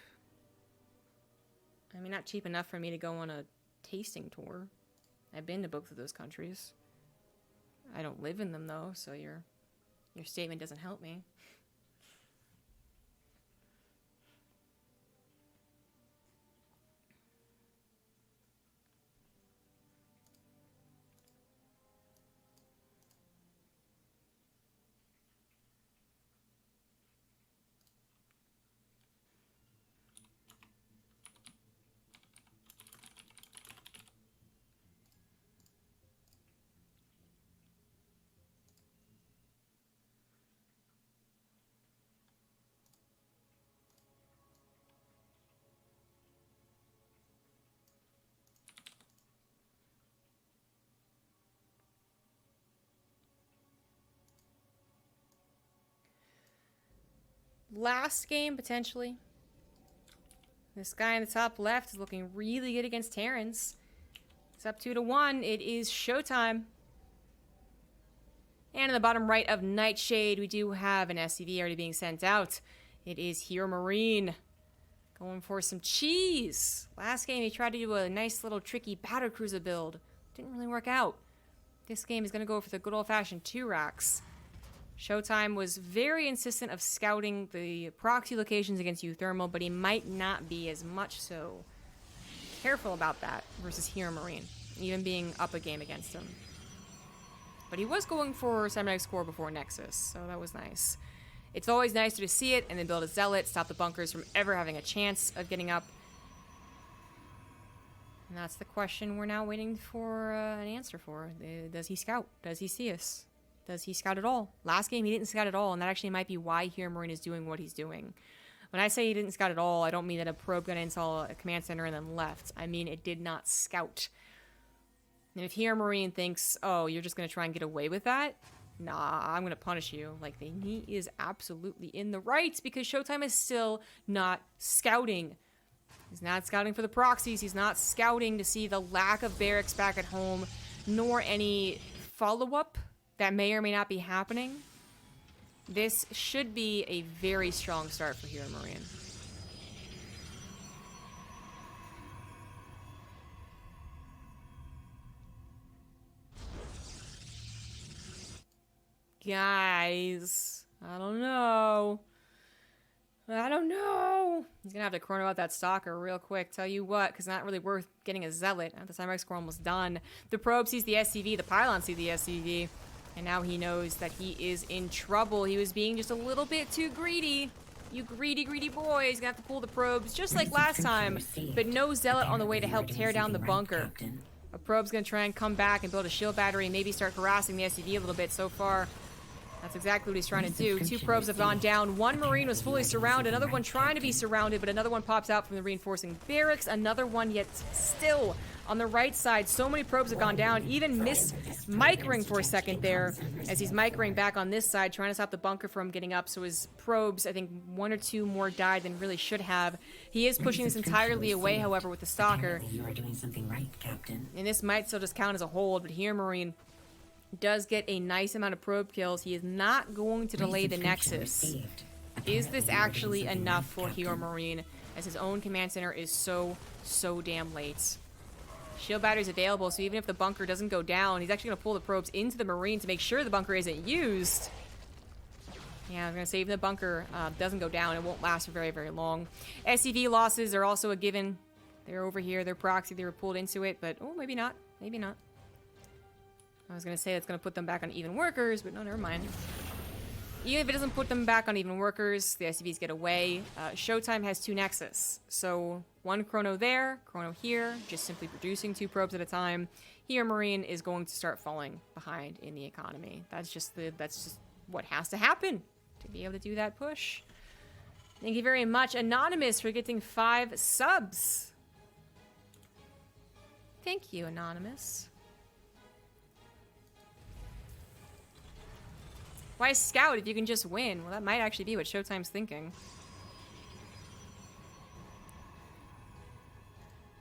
I mean, not cheap enough for me to go on a tasting tour. I've been to both of those countries. I don't live in them, though, so your statement doesn't help me. Last game, potentially. This guy in the top left is looking really good against Terrence. It's up 2-1. It is showtime. And in the bottom right of Nightshade, we do have an SCV already being sent out. It is HeRoMaRiNe. Going for some cheese. Last game, he tried to do a nice little tricky battlecruiser build. Didn't really work out. This game is going to go for the good old-fashioned 2-racks. Showtime was very insistent of scouting the proxy locations against Uthermal, but he might not be as much so careful about that versus HeRoMaRiNe, even being up a game against him. But he was going for Cybernetic Score before Nexus, so that was nice. It's always nicer to see it and then build a Zealot, stop the bunkers from ever having a chance of getting up. And that's the question we're now waiting for an answer for. Does he scout? Does he see us? Does he scout at all? Last game, he didn't scout at all, and that actually might be why HeRoMaRiNe is doing what he's doing. When I say he didn't scout at all, I don't mean that a probe gun install a command center and then left. I mean it did not scout. And if HeRoMaRiNe thinks, oh, you're just going to try and get away with that? Nah, I'm going to punish you. Like, he is absolutely in the right, because Showtime is still not scouting. He's not scouting for the proxies. He's not scouting to see the lack of barracks back at home, nor any follow-up that may or may not be happening. This should be a very strong start for HeRoMaRiNe. Guys, I don't know. He's gonna have to chrono out that stalker real quick. Tell you what, because not really worth getting a Zealot. The Cybernetic Score almost done. The probe sees the SCV, the pylon sees the SCV. And now he knows that he is in trouble. He was being just a little bit too greedy. You greedy, greedy boy. He's gonna have to pull the probes just like last time. But no Zealot on the way to help tear down the bunker. A probe's gonna try and come back and build a shield battery and maybe start harassing the SCV a little bit. So far, that's exactly what he's trying to do. 2 probes have gone down. 1 Marine was fully surrounded. Another one trying to be surrounded, but another one pops out from the reinforcing barracks. Another one yet still on the right side. So many probes have gone down. Even missed micring for a second there as he's micring back on this side, trying to stop the bunker from getting up. So his probes, I think 1 or 2 more died than really should have. He is pushing this entirely away, however, with the stalker. You are doing something right, Captain. And this might still just count as a hold, but HeRoMaRiNe does get a nice amount of probe kills. He is not going to delay the Nexus. Is this actually enough for HeRoMaRiNe, as his own command center is so damn late? Shield battery's available, so even if the bunker doesn't go down, he's actually going to pull the probes into the Marine to make sure the bunker isn't used. Yeah, I'm going to say even the bunker doesn't go down, it won't last for very, very long. SCV losses are also a given. They're over here, they're proxy, they were pulled into it, but oh, maybe not. Maybe not. I was going to say it's going to put them back on even workers, but no, never mind. Even if it doesn't put them back on even workers, the SCVs get away. Showtime has 2 Nexus. So 1 chrono there, chrono here, just simply producing 2 probes at a time. HeRoMaRiNe is going to start falling behind in the economy. That's just what has to happen to be able to do that push. Thank you very much, Anonymous, for getting 5 subs. Thank you, Anonymous. Why scout if you can just win? Well, that might actually be what Showtime's thinking.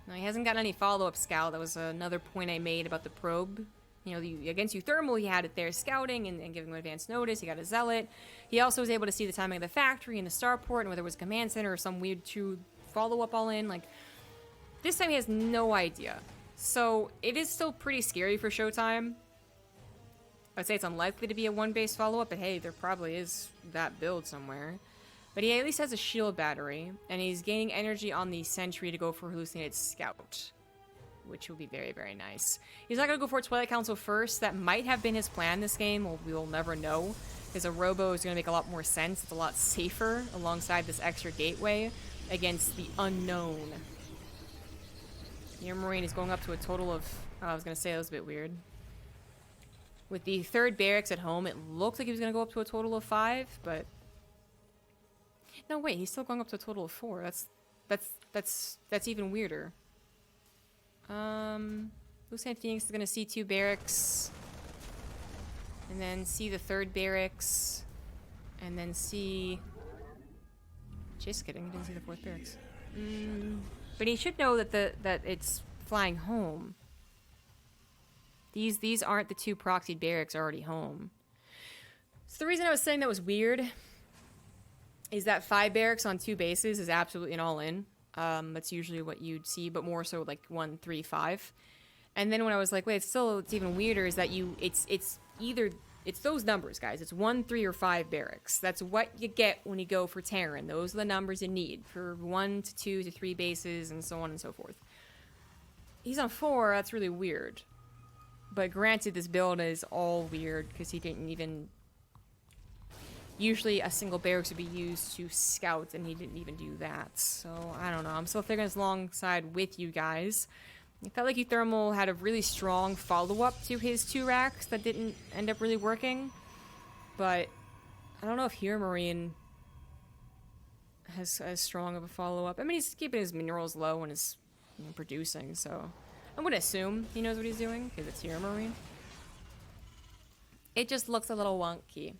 No, he hasn't gotten any follow-up scout. That was another point I made about the probe You know, against Euthermal, he had it there scouting and giving him advance notice. He got a Zealot. He also was able to see the timing of the factory and the starport and whether it was a command center or some weird true follow-up all in. Like, this time he has no idea. So, it is still pretty scary for Showtime. I'd say it's unlikely to be a one-base follow-up, but hey, there probably is that build somewhere. But he at least has a shield battery, and he's gaining energy on the sentry to go for Hallucinated Scout, which will be very, very nice. He's not going to go for Twilight Council first. That might have been his plan this game. Well, we will never know, because a Robo is going to make a lot more sense. It's a lot safer alongside this extra gateway against the unknown. HeRoMaRiNe is going up to a total of... Oh, I was going to say that was a bit weird. With the third barracks at home, it looked like he was going to go up to a total of 5, but... No, wait, he's still going up to a total of 4. That's even weirder. Lucent Phoenix is going to see 2 barracks. And then see the third barracks. And then see... Just kidding, he didn't see the 4th barracks. But he should know that it's flying home. These aren't the 2 proxied barracks already home. So the reason I was saying that was weird is that 5 barracks on 2 bases is absolutely an all-in. That's usually what you'd see, but more so like 1, 3, 5. And then when I was like, wait, it's even weirder is that it's those numbers, guys. It's 1, 3, or 5 barracks. That's what you get when you go for Terran. Those are the numbers you need for 1 to 2 to 3 bases and so on and so forth. He's on 4, that's really weird. But granted, this build is all weird because he didn't even... Usually a single barracks would be used to scout, and he didn't even do that. So, I don't know. I'm still figuring this alongside with you guys. I felt like Euthermal had a really strong follow-up to his 2 racks that didn't end up really working. But I don't know if HeRoMaRiNe has as strong of a follow-up. I mean, he's keeping his minerals low and is producing, so... I'm going to assume he knows what he's doing, because it's HeRoMaRiNe. It just looks a little wonky.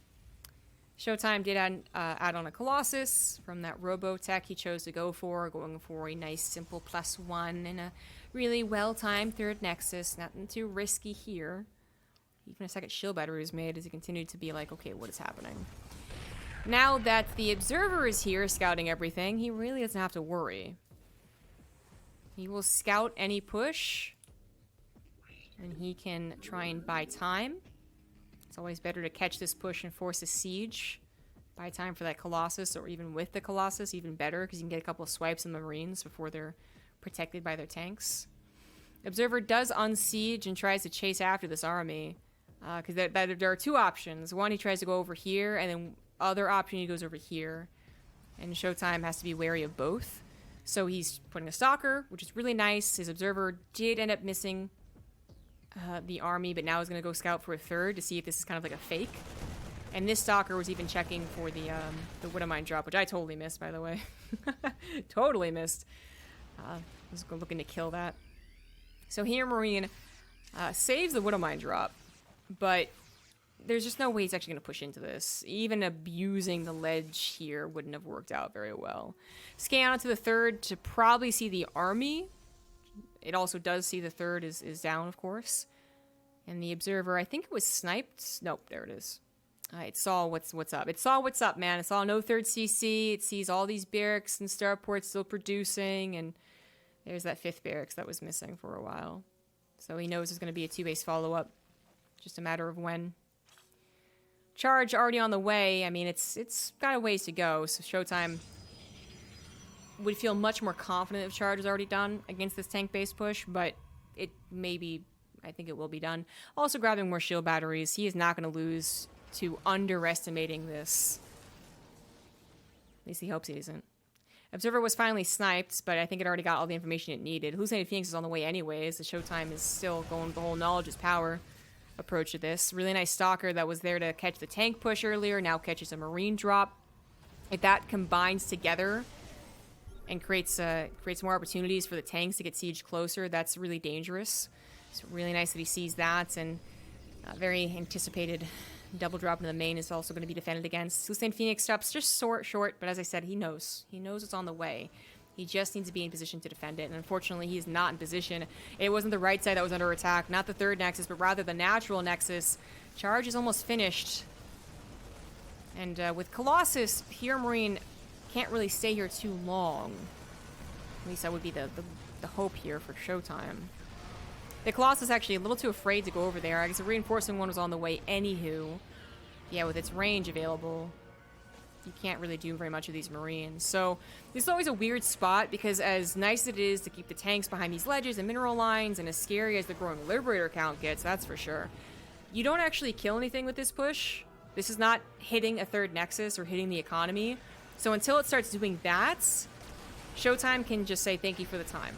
Showtime did add on a Colossus from that Robo tech he chose to go for, going for a nice simple +1 and a really well-timed 3rd Nexus. Nothing too risky here. Even a 2nd shield battery was made as he continued to be like, okay, what is happening? Now that the Observer is here scouting everything, he really doesn't have to worry. He will scout any push, and he can try and buy time. It's always better to catch this push and force a siege. Buy time for that Colossus, or even with the Colossus, even better, because you can get a couple of swipes in the Marines before they're protected by their tanks. Observer does unsiege and tries to chase after this army, because there are 2 options. One, he tries to go over here, and then other option, he goes over here. And Showtime has to be wary of both. So he's putting a Stalker, which is really nice. His Observer did end up missing the army, but now is going to go scout for a 3rd to see if this is kind of like a fake. And this Stalker was even checking for the Widowmine drop, which I totally missed, by the way. Totally missed. I was looking to kill that. So HeRoMaRiNe saves the Widowmine drop, but there's just no way he's actually going to push into this. Even abusing the ledge here wouldn't have worked out very well. Scan onto the 3rd to probably see the army. It also does see the 3rd is down, of course. And the Observer, I think it was sniped. Nope, there it is. It saw what's up. It saw what's up, man. It saw no 3rd CC. It sees all these barracks and starports still producing. And there's that 5th barracks that was missing for a while. So he knows there's going to be a 2-base follow-up. Just a matter of when. Charge already on the way. I mean, it's got a ways to go. So Showtime would feel much more confident if Charge is already done against this tank-based push. But it may be... I think it will be done. Also grabbing more shield batteries. He is not going to lose to underestimating this. At least he hopes he isn't. Observer was finally sniped, but I think it already got all the information it needed. Hallucinated Phoenix is on the way anyways. The Showtime is still going with the whole knowledge is power approach to this. Really nice Stalker that was there to catch the tank push earlier, now catches a Marine drop. If that combines together and creates more opportunities for the tanks to get sieged closer, that's really dangerous. It's really nice that he sees that, and very anticipated double drop into the main is also going to be defended against. Hallucinated Phoenix stops just short, but as I said, he knows. He knows it's on the way. He just needs to be in position to defend it, and unfortunately he is not in position. It wasn't the right side that was under attack, not the third nexus, but rather the natural nexus. Charge is almost finished. And with Colossus, HeRoMaRiNe can't really stay here too long. At least that would be the hope here for Showtime. The Colossus actually a little too afraid to go over there. I guess a reinforcing one was on the way anywho. Yeah, with its range available, you can't really do very much of these Marines. So this is always a weird spot because as nice as it is to keep the tanks behind these ledges and mineral lines, and as scary as the growing Liberator count gets, that's for sure, you don't actually kill anything with this push. This is not hitting a third nexus or hitting the economy. So until it starts doing that, Showtime can just say thank you for the time.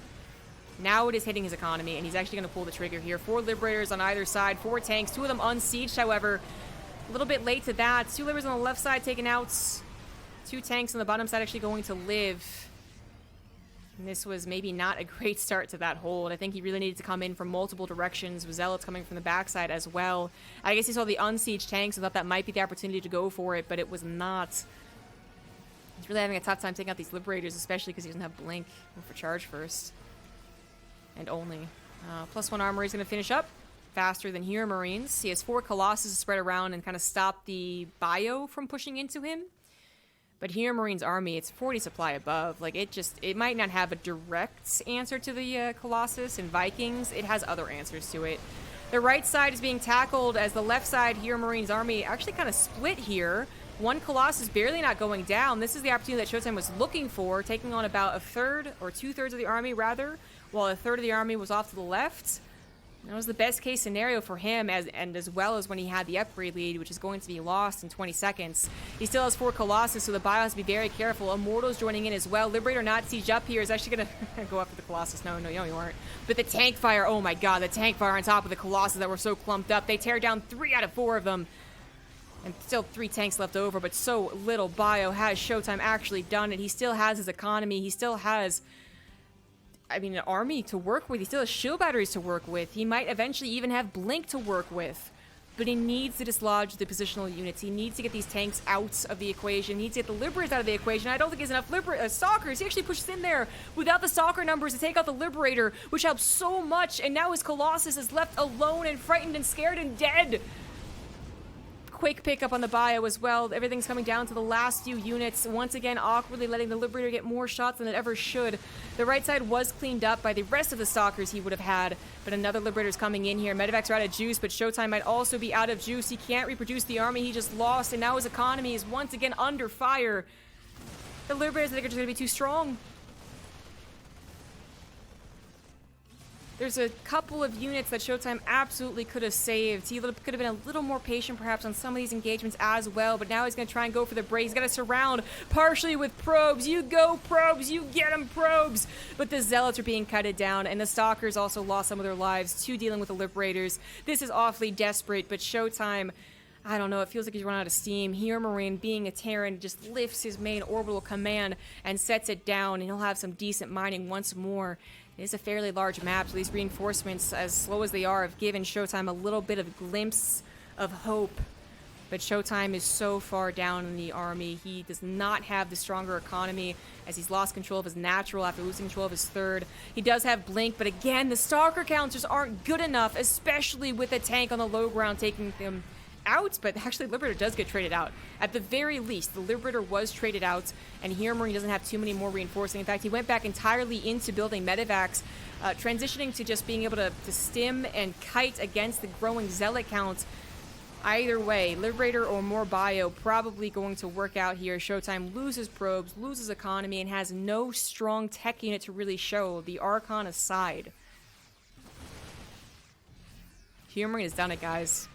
Now it is hitting his economy, and he's actually going to pull the trigger here. 4 Liberators on either side, 4 tanks, 2 of them unsieged, however. A little bit late to that. 2 Liberators on the left side taken out. 2 tanks on the bottom side actually going to live. And this was maybe not a great start to that hold. I think he really needed to come in from multiple directions, with Zealots coming from the backside as well. I guess he saw the unsieged tanks and thought that might be the opportunity to go for it, but it was not. He's really having a tough time taking out these Liberators, especially because he doesn't have Blink for charge first. And only. +1 armor is going to finish up faster than HeRoMaRiNe's. He has 4 Colossus to spread around and kind of stop the bio from pushing into him. But HeRoMaRiNe's army, it's 40 supply above. Like, it might not have a direct answer to the Colossus and Vikings. It has other answers to it. The right side is being tackled as the left side, HeRoMaRiNe's army, actually kind of split here. 1 Colossus barely not going down. This is the opportunity that Showtime was looking for, taking on about a third, or 2/3 of the army, rather, while a third of the army was off to the left. That was the best case scenario for him, as well as when he had the upgrade lead, which is going to be lost in 20 seconds. He still has 4 Colossus, so the bio has to be very careful. Immortal's joining in as well. Liberator not siege up here is actually going to go after the Colossus. No, you aren't. But the tank fire, oh my god, the tank fire on top of the Colossus that were so clumped up. They tear down 3 out of 4 of them. And still 3 tanks left over, but so little bio has Showtime actually done it. He still has his economy. He still has, I mean, an army to work with. He still has shield batteries to work with. He might eventually even have Blink to work with. But he needs to dislodge the positional units. He needs to get these tanks out of the equation. He needs to get the Liberators out of the equation. I don't think he has enough Stalkers. He actually pushes in there without the Stalker numbers to take out the Liberator, which helps so much. And now his Colossus is left alone and frightened and scared and dead. Quick pickup on the bio as well. Everything's coming down to the last few units. Once again, awkwardly letting the Liberator get more shots than it ever should. The right side was cleaned up by the rest of the Stalkers he would have had, but another Liberator's coming in here. Medivacs are out of juice, but Showtime might also be out of juice. He can't reproduce the army he just lost, and now his economy is once again under fire. The Liberators, I think, are just going to be too strong. There's a couple of units that Showtime absolutely could have saved. He could have been a little more patient perhaps on some of these engagements as well, but now he's going to try and go for the break. He's got to surround partially with probes. You go, probes! You get them, probes! But the Zealots are being cutted down, and the Stalkers also lost some of their lives to dealing with the Liberators. This is awfully desperate, but Showtime, I don't know, it feels like he's run out of steam. HeRoMaRiNe, being a Terran, just lifts his main orbital command and sets it down, and he'll have some decent mining once more. It is a fairly large map, so these reinforcements, as slow as they are, have given Showtime a little bit of glimpse of hope. But Showtime is so far down in the army. He does not have the stronger economy, as he's lost control of his natural after losing control of his third. He does have Blink, but again, the Stalker counts just aren't good enough, especially with a tank on the low ground taking them out. But actually, Liberator does get traded out. At the very least, the Liberator was traded out, and HeRoMaRiNe doesn't have too many more reinforcing. In fact, he went back entirely into building Medivacs, transitioning to just being able to stim and kite against the growing Zealot count. Either way, Liberator or more bio probably going to work out here. Showtime loses probes, loses economy, and has no strong tech unit to really show, the Archon aside. HeRoMaRiNe has done it, guys.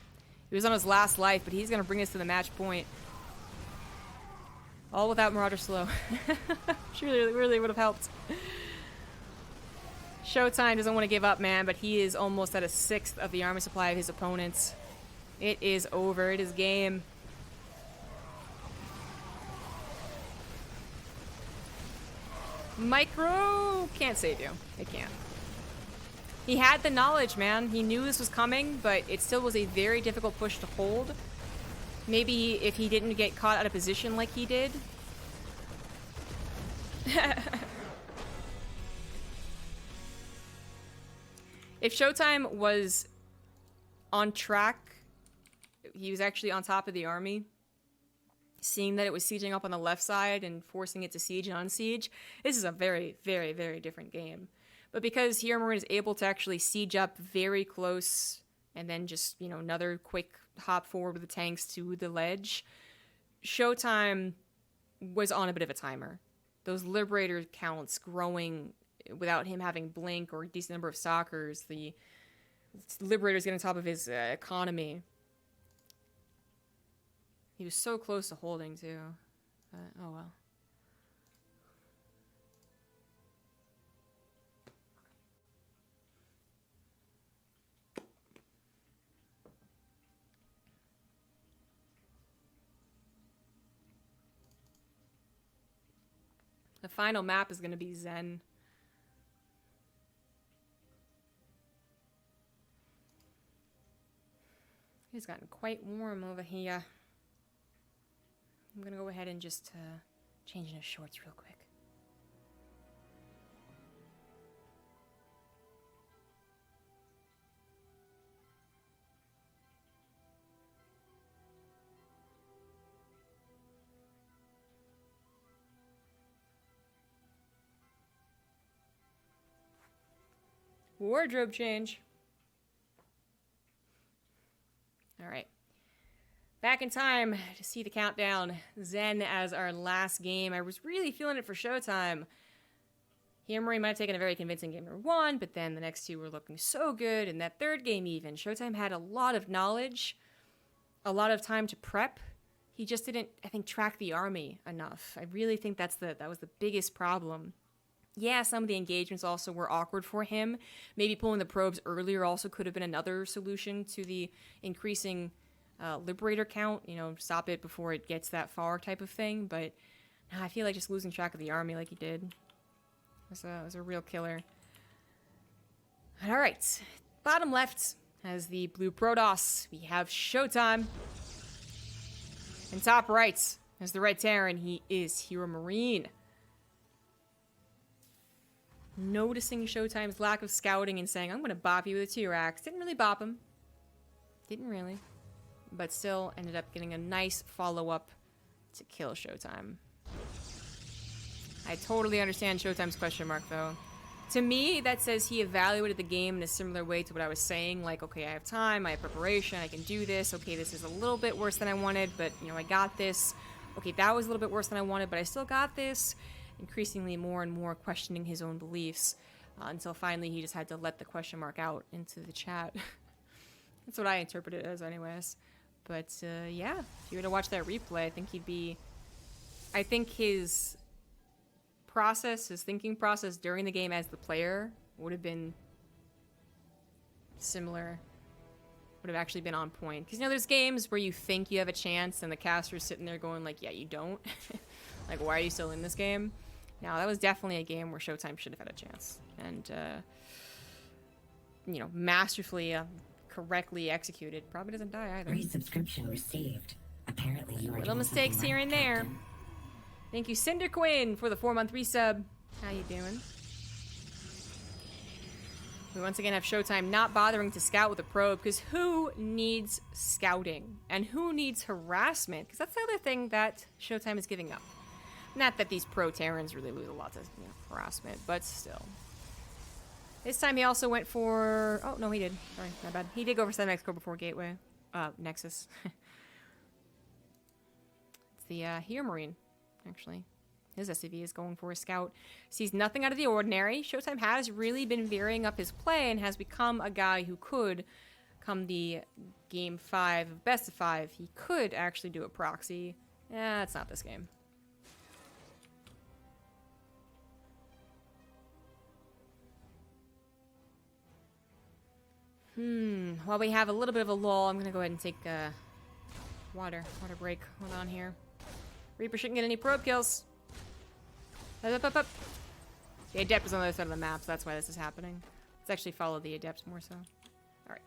He was on his last life, but he's going to bring us to the match point. All without Marauder Slow. really would have helped. Showtime doesn't want to give up, man, but he is almost at a 1/6 of the army supply of his opponents. It is over. It is game. Micro can't save you. It can't. He had the knowledge, man. He knew this was coming, but it still was a very difficult push to hold. Maybe if he didn't get caught out of position like he did. If Showtime was on track, he was actually on top of the army, seeing that it was sieging up on the left side and forcing it to siege and unsiege, this is a very, very, very different game. But because HeRoMaRiNe is able to actually siege up very close and then just, another quick hop forward with the tanks to the ledge, Showtime was on a bit of a timer. Those Liberator counts growing without him having blink or a decent number of stalkers, the Liberator's getting on top of his economy. He was so close to holding, too. Oh, well. The final map is going to be Zen. It's gotten quite warm over here. I'm gonna go ahead and just change into shorts real quick. Wardrobe change. All right. Back in time to see the countdown. Zen as our last game. I was really feeling it for Showtime. HeRoMaRiNe might have taken a very convincing game number 1, but then the next 2 were looking so good. And that third game even, Showtime had a lot of knowledge, a lot of time to prep. He just didn't, I think, track the army enough. I really think that was the biggest problem. Yeah, some of the engagements also were awkward for him. Maybe pulling the probes earlier also could have been another solution to the increasing Liberator count, stop it before it gets that far type of thing. But I feel like just losing track of the army like he did was a real killer. All right, bottom left has the blue Protoss. We have Showtime. And top right has the red Terran. He is HeRoMaRiNe. Noticing Showtime's lack of scouting and saying, I'm going to bop you with a T-Rex. Didn't really bop him. Didn't really. But still ended up getting a nice follow-up to kill Showtime. I totally understand Showtime's question mark, though. To me, that says he evaluated the game in a similar way to what I was saying. Like, okay, I have time, I have preparation, I can do this. Okay, this is a little bit worse than I wanted, but, I got this. Okay, that was a little bit worse than I wanted, but I still got this. Increasingly more and more questioning his own beliefs until finally he just had to let the question mark out into the chat. That's what I interpret it as anyways. But yeah, if you were to watch that replay, I think his thinking process during the game as the player would have been similar, would have actually been on point. Because there's games where you think you have a chance and the caster's sitting there going like, yeah, you don't. Like, why are you still in this game? Now, that was definitely a game where Showtime should have had a chance. And, masterfully, correctly executed. Probably doesn't die either. Resubscription received. Apparently you are Little mistakes right, here and there. Captain. Thank you, Cinder Quinn, for the 4-month resub. How you doing? We once again have Showtime not bothering to scout with a probe, because who needs scouting? And who needs harassment? Because that's the other thing that Showtime is giving up. Not that these pro-Terrans really lose a lot to harassment, but still. This time he also went for... Oh, no, he did. Sorry, my bad. He did go for 7x core before Gateway. Nexus. It's the HeRoMaRiNe, actually. His SCV is going for a scout. Sees nothing out of the ordinary. Showtime has really been varying up his play and has become a guy who could, come the game 5 of best of 5, he could actually do a proxy. Yeah, it's not this game. While we have a little bit of a lull, I'm going to go ahead and take a water break. Hold on here. Reaper shouldn't get any probe kills. Up. The Adept is on the other side of the map, so that's why this is happening. Let's actually follow the Adept more so. Alright.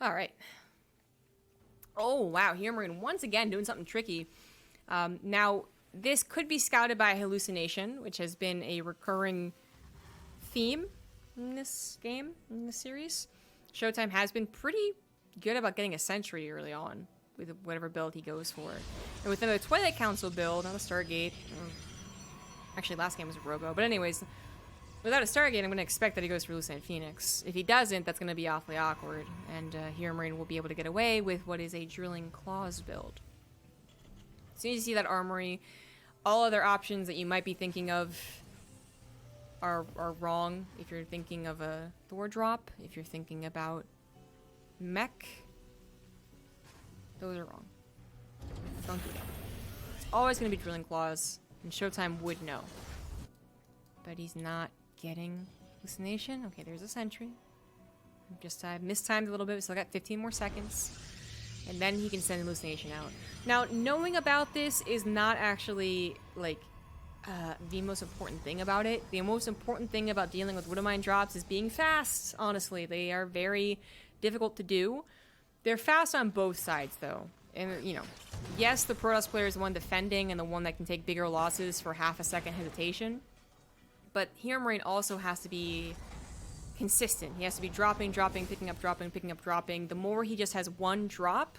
All right. Oh, wow. HeRoMaRiNe once again doing something tricky. Now, this could be scouted by hallucination, which has been a recurring theme in this game, in this series. Showtime has been pretty good about getting a sentry early on with whatever build he goes for. And within the Twilight Council build, not a Stargate. Actually, last game was a Robo. But anyways, without a Stargate, I'm going to expect that he goes for Lucent Phoenix. If he doesn't, that's going to be awfully awkward. And HeRoMaRiNe will be able to get away with what is a Drilling Claws build. As soon as you see that armory, all other options that you might be thinking of are wrong. If you're thinking of a Thor drop, if you're thinking about mech, those are wrong. Don't do that. It's always going to be Drilling Claws, and Showtime would know. But he's not getting hallucination. Okay, there's a sentry. I've mistimed a little bit. We still got 15 more seconds. And then he can send hallucination out. Now, knowing about this is not actually, like, the most important thing about it. The most important thing about dealing with Widowmine drops is being fast, honestly. They are very difficult to do. They're fast on both sides, though. And, you know, yes, the Protoss player is the one defending and the one that can take bigger losses for half a second hesitation. But HeRoMaRiNe also has to be consistent. He has to be dropping, picking up, dropping. The more he just has one drop,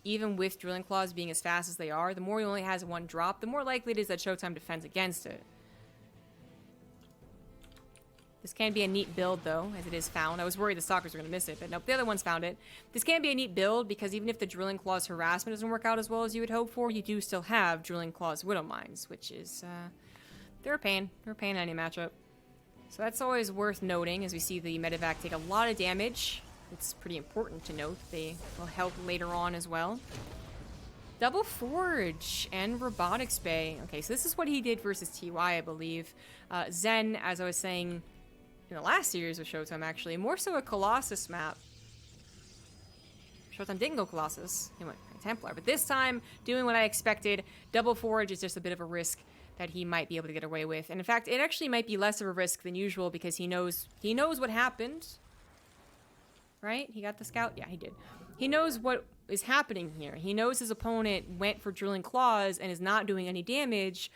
even with Drilling Claws being as fast as they are, the more he only has one drop, the more likely it is that Showtime defends against it. This can be a neat build, though, as it is found. I was worried the Stalkers were going to miss it, but nope, the other ones found it. This can be a neat build, because even if the Drilling Claws harassment doesn't work out as well as you would hope for, you do still have Drilling Claws Widowmines, which is, they're a pain. They're a pain in any matchup. So that's always worth noting, as we see the medevac take a lot of damage. It's pretty important to note. They will help later on as well. Double Forge and Robotics Bay. Okay, so this is what he did versus TY, I believe. Zen, as I was saying in the last series of Showtime, actually, more so a Colossus map. Showtime didn't go Colossus. He went Templar. But this time, doing what I expected, Double Forge is just a bit of a risk that he might be able to get away with. And in fact, it actually might be less of a risk than usual, because he knows what happened. Right? He got the scout? Yeah, he did. He knows what is happening here. He knows his opponent went for Drilling Claws and is not doing any damage.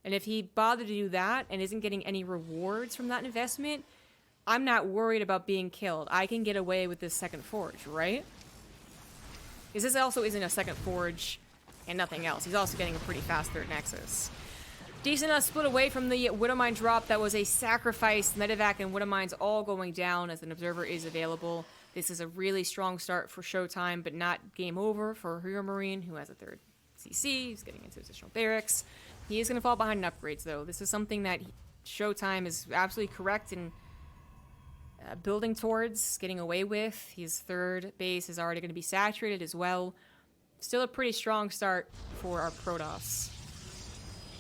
And if he bothered to do that and isn't getting any rewards from that investment, I'm not worried about being killed. I can get away with this second forge, right? Because this also isn't a second forge and nothing else. He's also getting a pretty fast third nexus. Decent enough split away from the Widowmine drop. That was a sacrifice. Medevac and Widowmines all going down as an observer is available. This is a really strong start for Showtime, but not game over for HeRoMaRiNe, who has a third CC. He's getting into additional barracks. He is going to fall behind in upgrades, though. This is something that Showtime is absolutely correct in building towards, getting away with. His third base is already going to be saturated as well. Still a pretty strong start for our Protoss.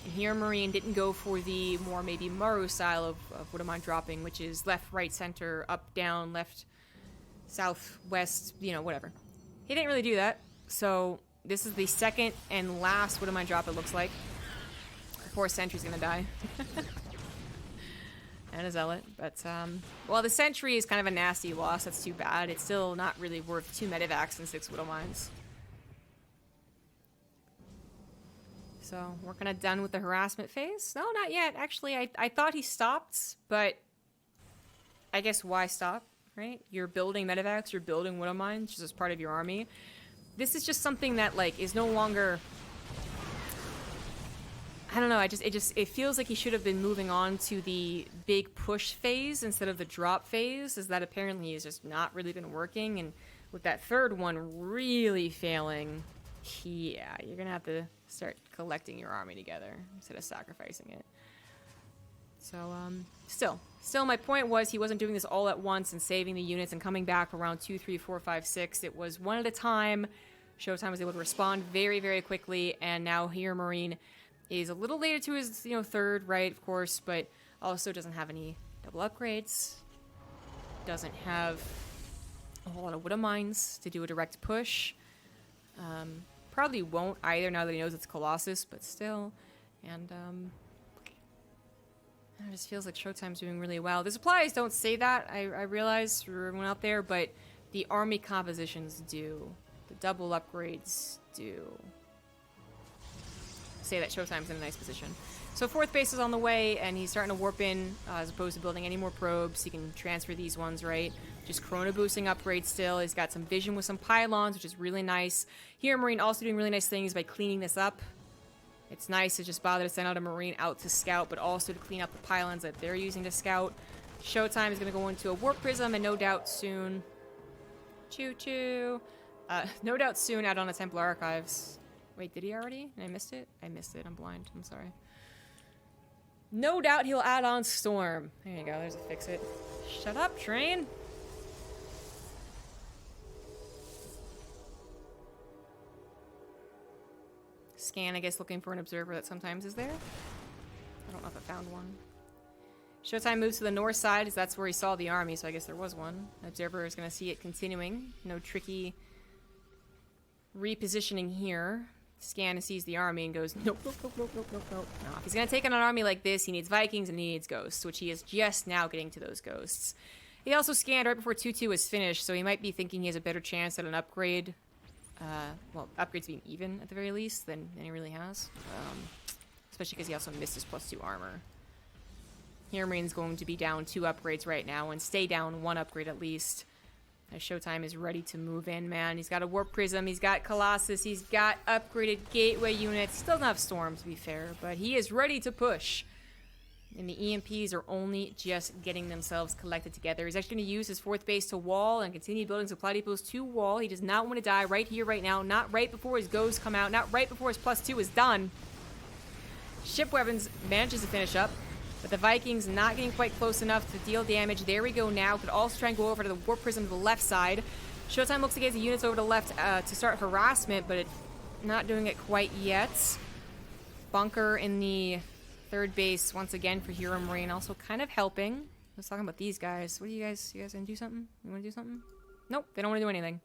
And HeRoMaRiNe didn't go for the more maybe Maru style of Widowmine dropping, which is left, right, center, up, down, left, south, west, you know, whatever. He didn't really do that. So this is the second and last Widowmine drop, it looks like. Before Sentry's gonna die. And a Zealot. But, well, the Sentry is kind of a nasty loss. That's too bad. It's still not really worth 2 medevacs and 6 Widowmines. So we're kind of done with the harassment phase. No, not yet. Actually, I thought he stopped, but I guess why stop, right? You're building medevacs, you're building Widowmines just as part of your army. This is just something that, like, is no longer... I don't know, it feels like he should have been moving on to the big push phase instead of the drop phase, as that apparently has just not really been working, and with that third one really failing, yeah, you're gonna have to start collecting your army together instead of sacrificing it. So, still my point was he wasn't doing this all at once and saving the units and coming back around 2, 3, 4, 5, 6. It was one at a time. Showtime was able to respond very, very quickly, and now HeRoMaRiNe is a little later to his, third, right, of course, but also doesn't have any double upgrades. Doesn't have a whole lot of Widowmines to do a direct push. Probably won't either now that he knows it's Colossus, but still. And, it just feels like Showtime's doing really well. The supplies don't say that, I realize, for everyone out there, but the army compositions do. The double upgrades do. Say that Showtime's in a nice position. So 4th base is on the way, and he's starting to warp in, as opposed to building any more probes. He can transfer these ones, right? Just chrono boosting upgrades still. He's got some vision with some pylons, which is really nice. HeRoMaRiNe also doing really nice things by cleaning this up. It's nice to just bother to send out a Marine out to scout, but also to clean up the pylons that they're using to scout. Showtime is going to go into a warp prism, and no doubt soon... Choo-choo! No doubt soon add on a Templar Archives. Wait, did he already? I missed it? I missed it. I'm blind. I'm sorry. No doubt he'll add on Storm. There you go. There's a fix-it. Shut up, train! Scan, I guess, looking for an observer that sometimes is there. I don't know if I found one. Showtime moves to the north side, as that's where he saw the army, so I guess there was one. Observer is going to see it continuing. No tricky repositioning here. Scan sees the army and goes, nope, nope, nope, nope, nope, nope, nope. No, if he's going to take on an army like this, he needs Vikings and he needs Ghosts, which he is just now getting to those Ghosts. He also scanned right before 2-2 was finished, so he might be thinking he has a better chance at an upgrade. Well, upgrades being even, at the very least, than he really has. Especially because he also missed his +2 armor. HeRoMaRiNe's going to be down 2 upgrades right now, and stay down 1 upgrade at least. As Showtime is ready to move in, man. He's got a Warp Prism, he's got Colossus, he's got upgraded Gateway units. He still doesn't have Storm, to be fair, but he is ready to push. And the EMPs are only just getting themselves collected together. He's actually going to use his 4th base to wall and continue building supply depots to wall. He does not want to die right here, right now. Not right before his Ghosts come out. Not right before his +2 is done. Ship Weapons manages to finish up. But the Vikings not getting quite close enough to deal damage. There we go now. Could also try and go over to the Warp Prism to the left side. Showtime looks to get the units over to the left to start harassment, but not doing it quite yet. Bunker in the 3rd base once again for HeRoMaRiNe. Also kind of helping. I was talking about these guys. What do you guys gonna do something? You want to do something? Nope, they don't want to do anything.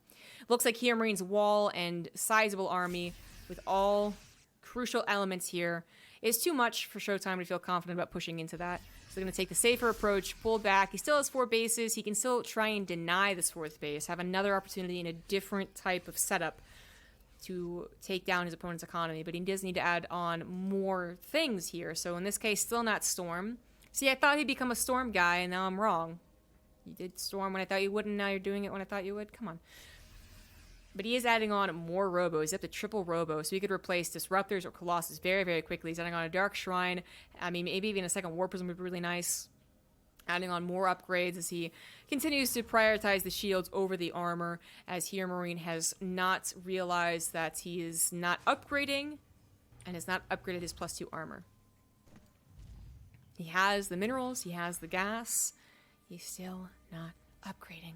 Looks like HeRoMaRiNe's wall and sizable army with all crucial elements here is too much for Showtime to feel confident about pushing into that. So they're going to take the safer approach, pull back. He still has 4 bases. He can still try and deny this 4th base, have another opportunity in a different type of setup to take down his opponent's economy. But he does need to add on more things here. So in this case, still not Storm. See, I thought he'd become a Storm guy, and now I'm wrong. You did Storm when I thought you would, and now you're doing it when I thought you would? Come on. But he is adding on more Robo. He's up to triple Robo, so he could replace Disruptors or Colossus very, very quickly. He's adding on a Dark Shrine. I mean, maybe even a second War Prism would be really nice. Adding on more upgrades as he continues to prioritize the shields over the armor, as HeRoMaRiNe has not realized that he is not upgrading and has not upgraded his +2 armor. He has the minerals, he has the gas. He's still not upgrading.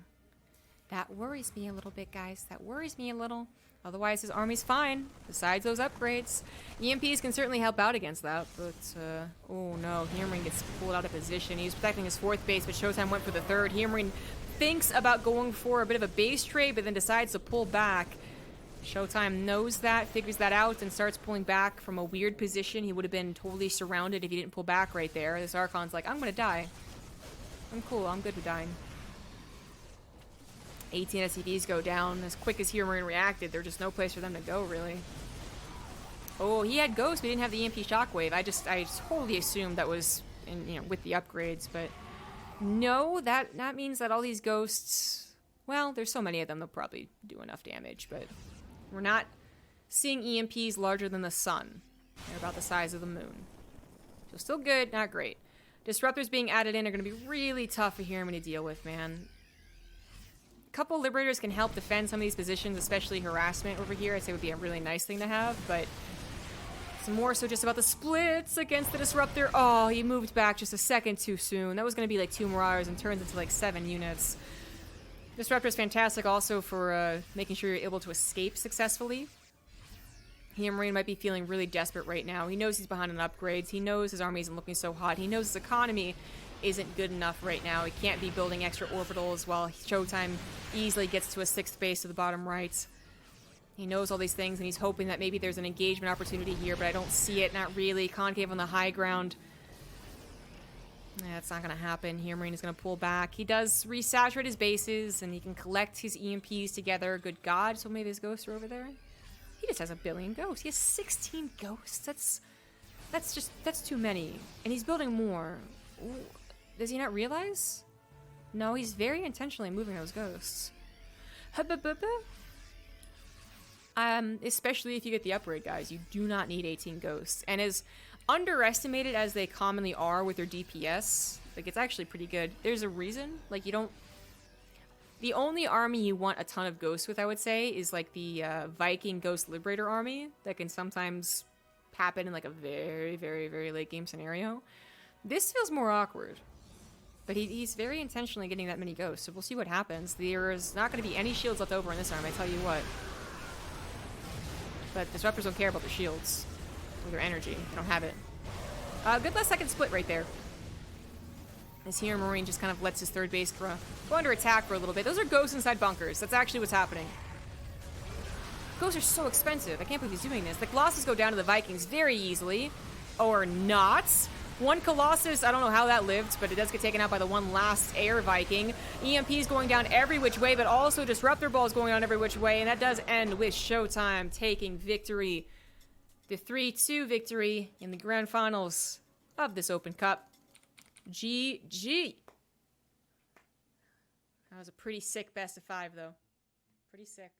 That worries me a little bit, guys. That worries me a little. Otherwise, his army's fine, besides those upgrades. EMPs can certainly help out against that, but, oh no, HeRoMaRiNe gets pulled out of position. He's protecting his 4th base, but Showtime went for the 3rd. HeRoMaRiNe thinks about going for a bit of a base trade, but then decides to pull back. Showtime knows that, figures that out, and starts pulling back from a weird position. He would have been totally surrounded if he didn't pull back right there. This Archon's like, I'm gonna die. I'm cool, I'm good with dying. 18 SCVs go down. As quick as HeRoMaRiNe reacted, there's just no place for them to go, really. Oh, he had Ghost, but he didn't have the EMP Shockwave. I totally assumed that was, with the upgrades, but no, that means that all these Ghosts, well, there's so many of them, they'll probably do enough damage, but we're not seeing EMPs larger than the sun. They're about the size of the moon. So still good, not great. Disruptors being added in are going to be really tough for HeRoMaRiNe to deal with, man. A couple Liberators can help defend some of these positions, especially harassment over here. I'd say would be a really nice thing to have, but it's more so just about the splits against the Disruptor. Oh, he moved back just a second too soon. That was going to be like 2 Marauders and turned into like 7 units. Disruptor is fantastic also for making sure you're able to escape successfully. HeRoMaRiNe might be feeling really desperate right now. He knows he's behind on upgrades. He knows his army isn't looking so hot. He knows his economy isn't good enough right now. He can't be building extra orbitals while Showtime easily gets to a 6th base to the bottom right. He knows all these things, and he's hoping that maybe there's an engagement opportunity here, but I don't see it. Not really. Concave on the high ground. That's not going to happen. HeRoMaRiNe is going to pull back. He does resaturate his bases, and he can collect his EMPs together. Good God. So many of his ghosts are over there. He just has 1 billion ghosts. He has 16 ghosts. That's too many. And he's building more. Ooh. Does he not realize? No, he's very intentionally moving those ghosts. Especially if you get the upgrade, guys. You do not need 18 ghosts. And as underestimated as they commonly are with their DPS, like, it's actually pretty good. There's a reason. Like, you don't... The only army you want a ton of ghosts with, I would say, is, like, the Viking Ghost Liberator army that can sometimes happen in, like, a very, very, very late game scenario. This feels more awkward. But he's very intentionally getting that many ghosts, so we'll see what happens. There's not going to be any shields left over in this army, I tell you what. But disruptors don't care about their shields or their energy. They don't have it. Good last second split right there. As HeRoMaRiNe just kind of lets his third base go under attack for a little bit. Those are ghosts inside bunkers. That's actually what's happening. Ghosts are so expensive. I can't believe he's doing this. The Colossus go down to the Vikings very easily. Or not. One Colossus, I don't know how that lived, but it does get taken out by the one last Air Viking. EMP's going down every which way, but also Disruptor Ball's going on every which way, and that does end with ShowTime taking victory. The 3-2 victory in the grand finals of this Open Cup. GG. That was a pretty sick best of 5, though. Pretty sick.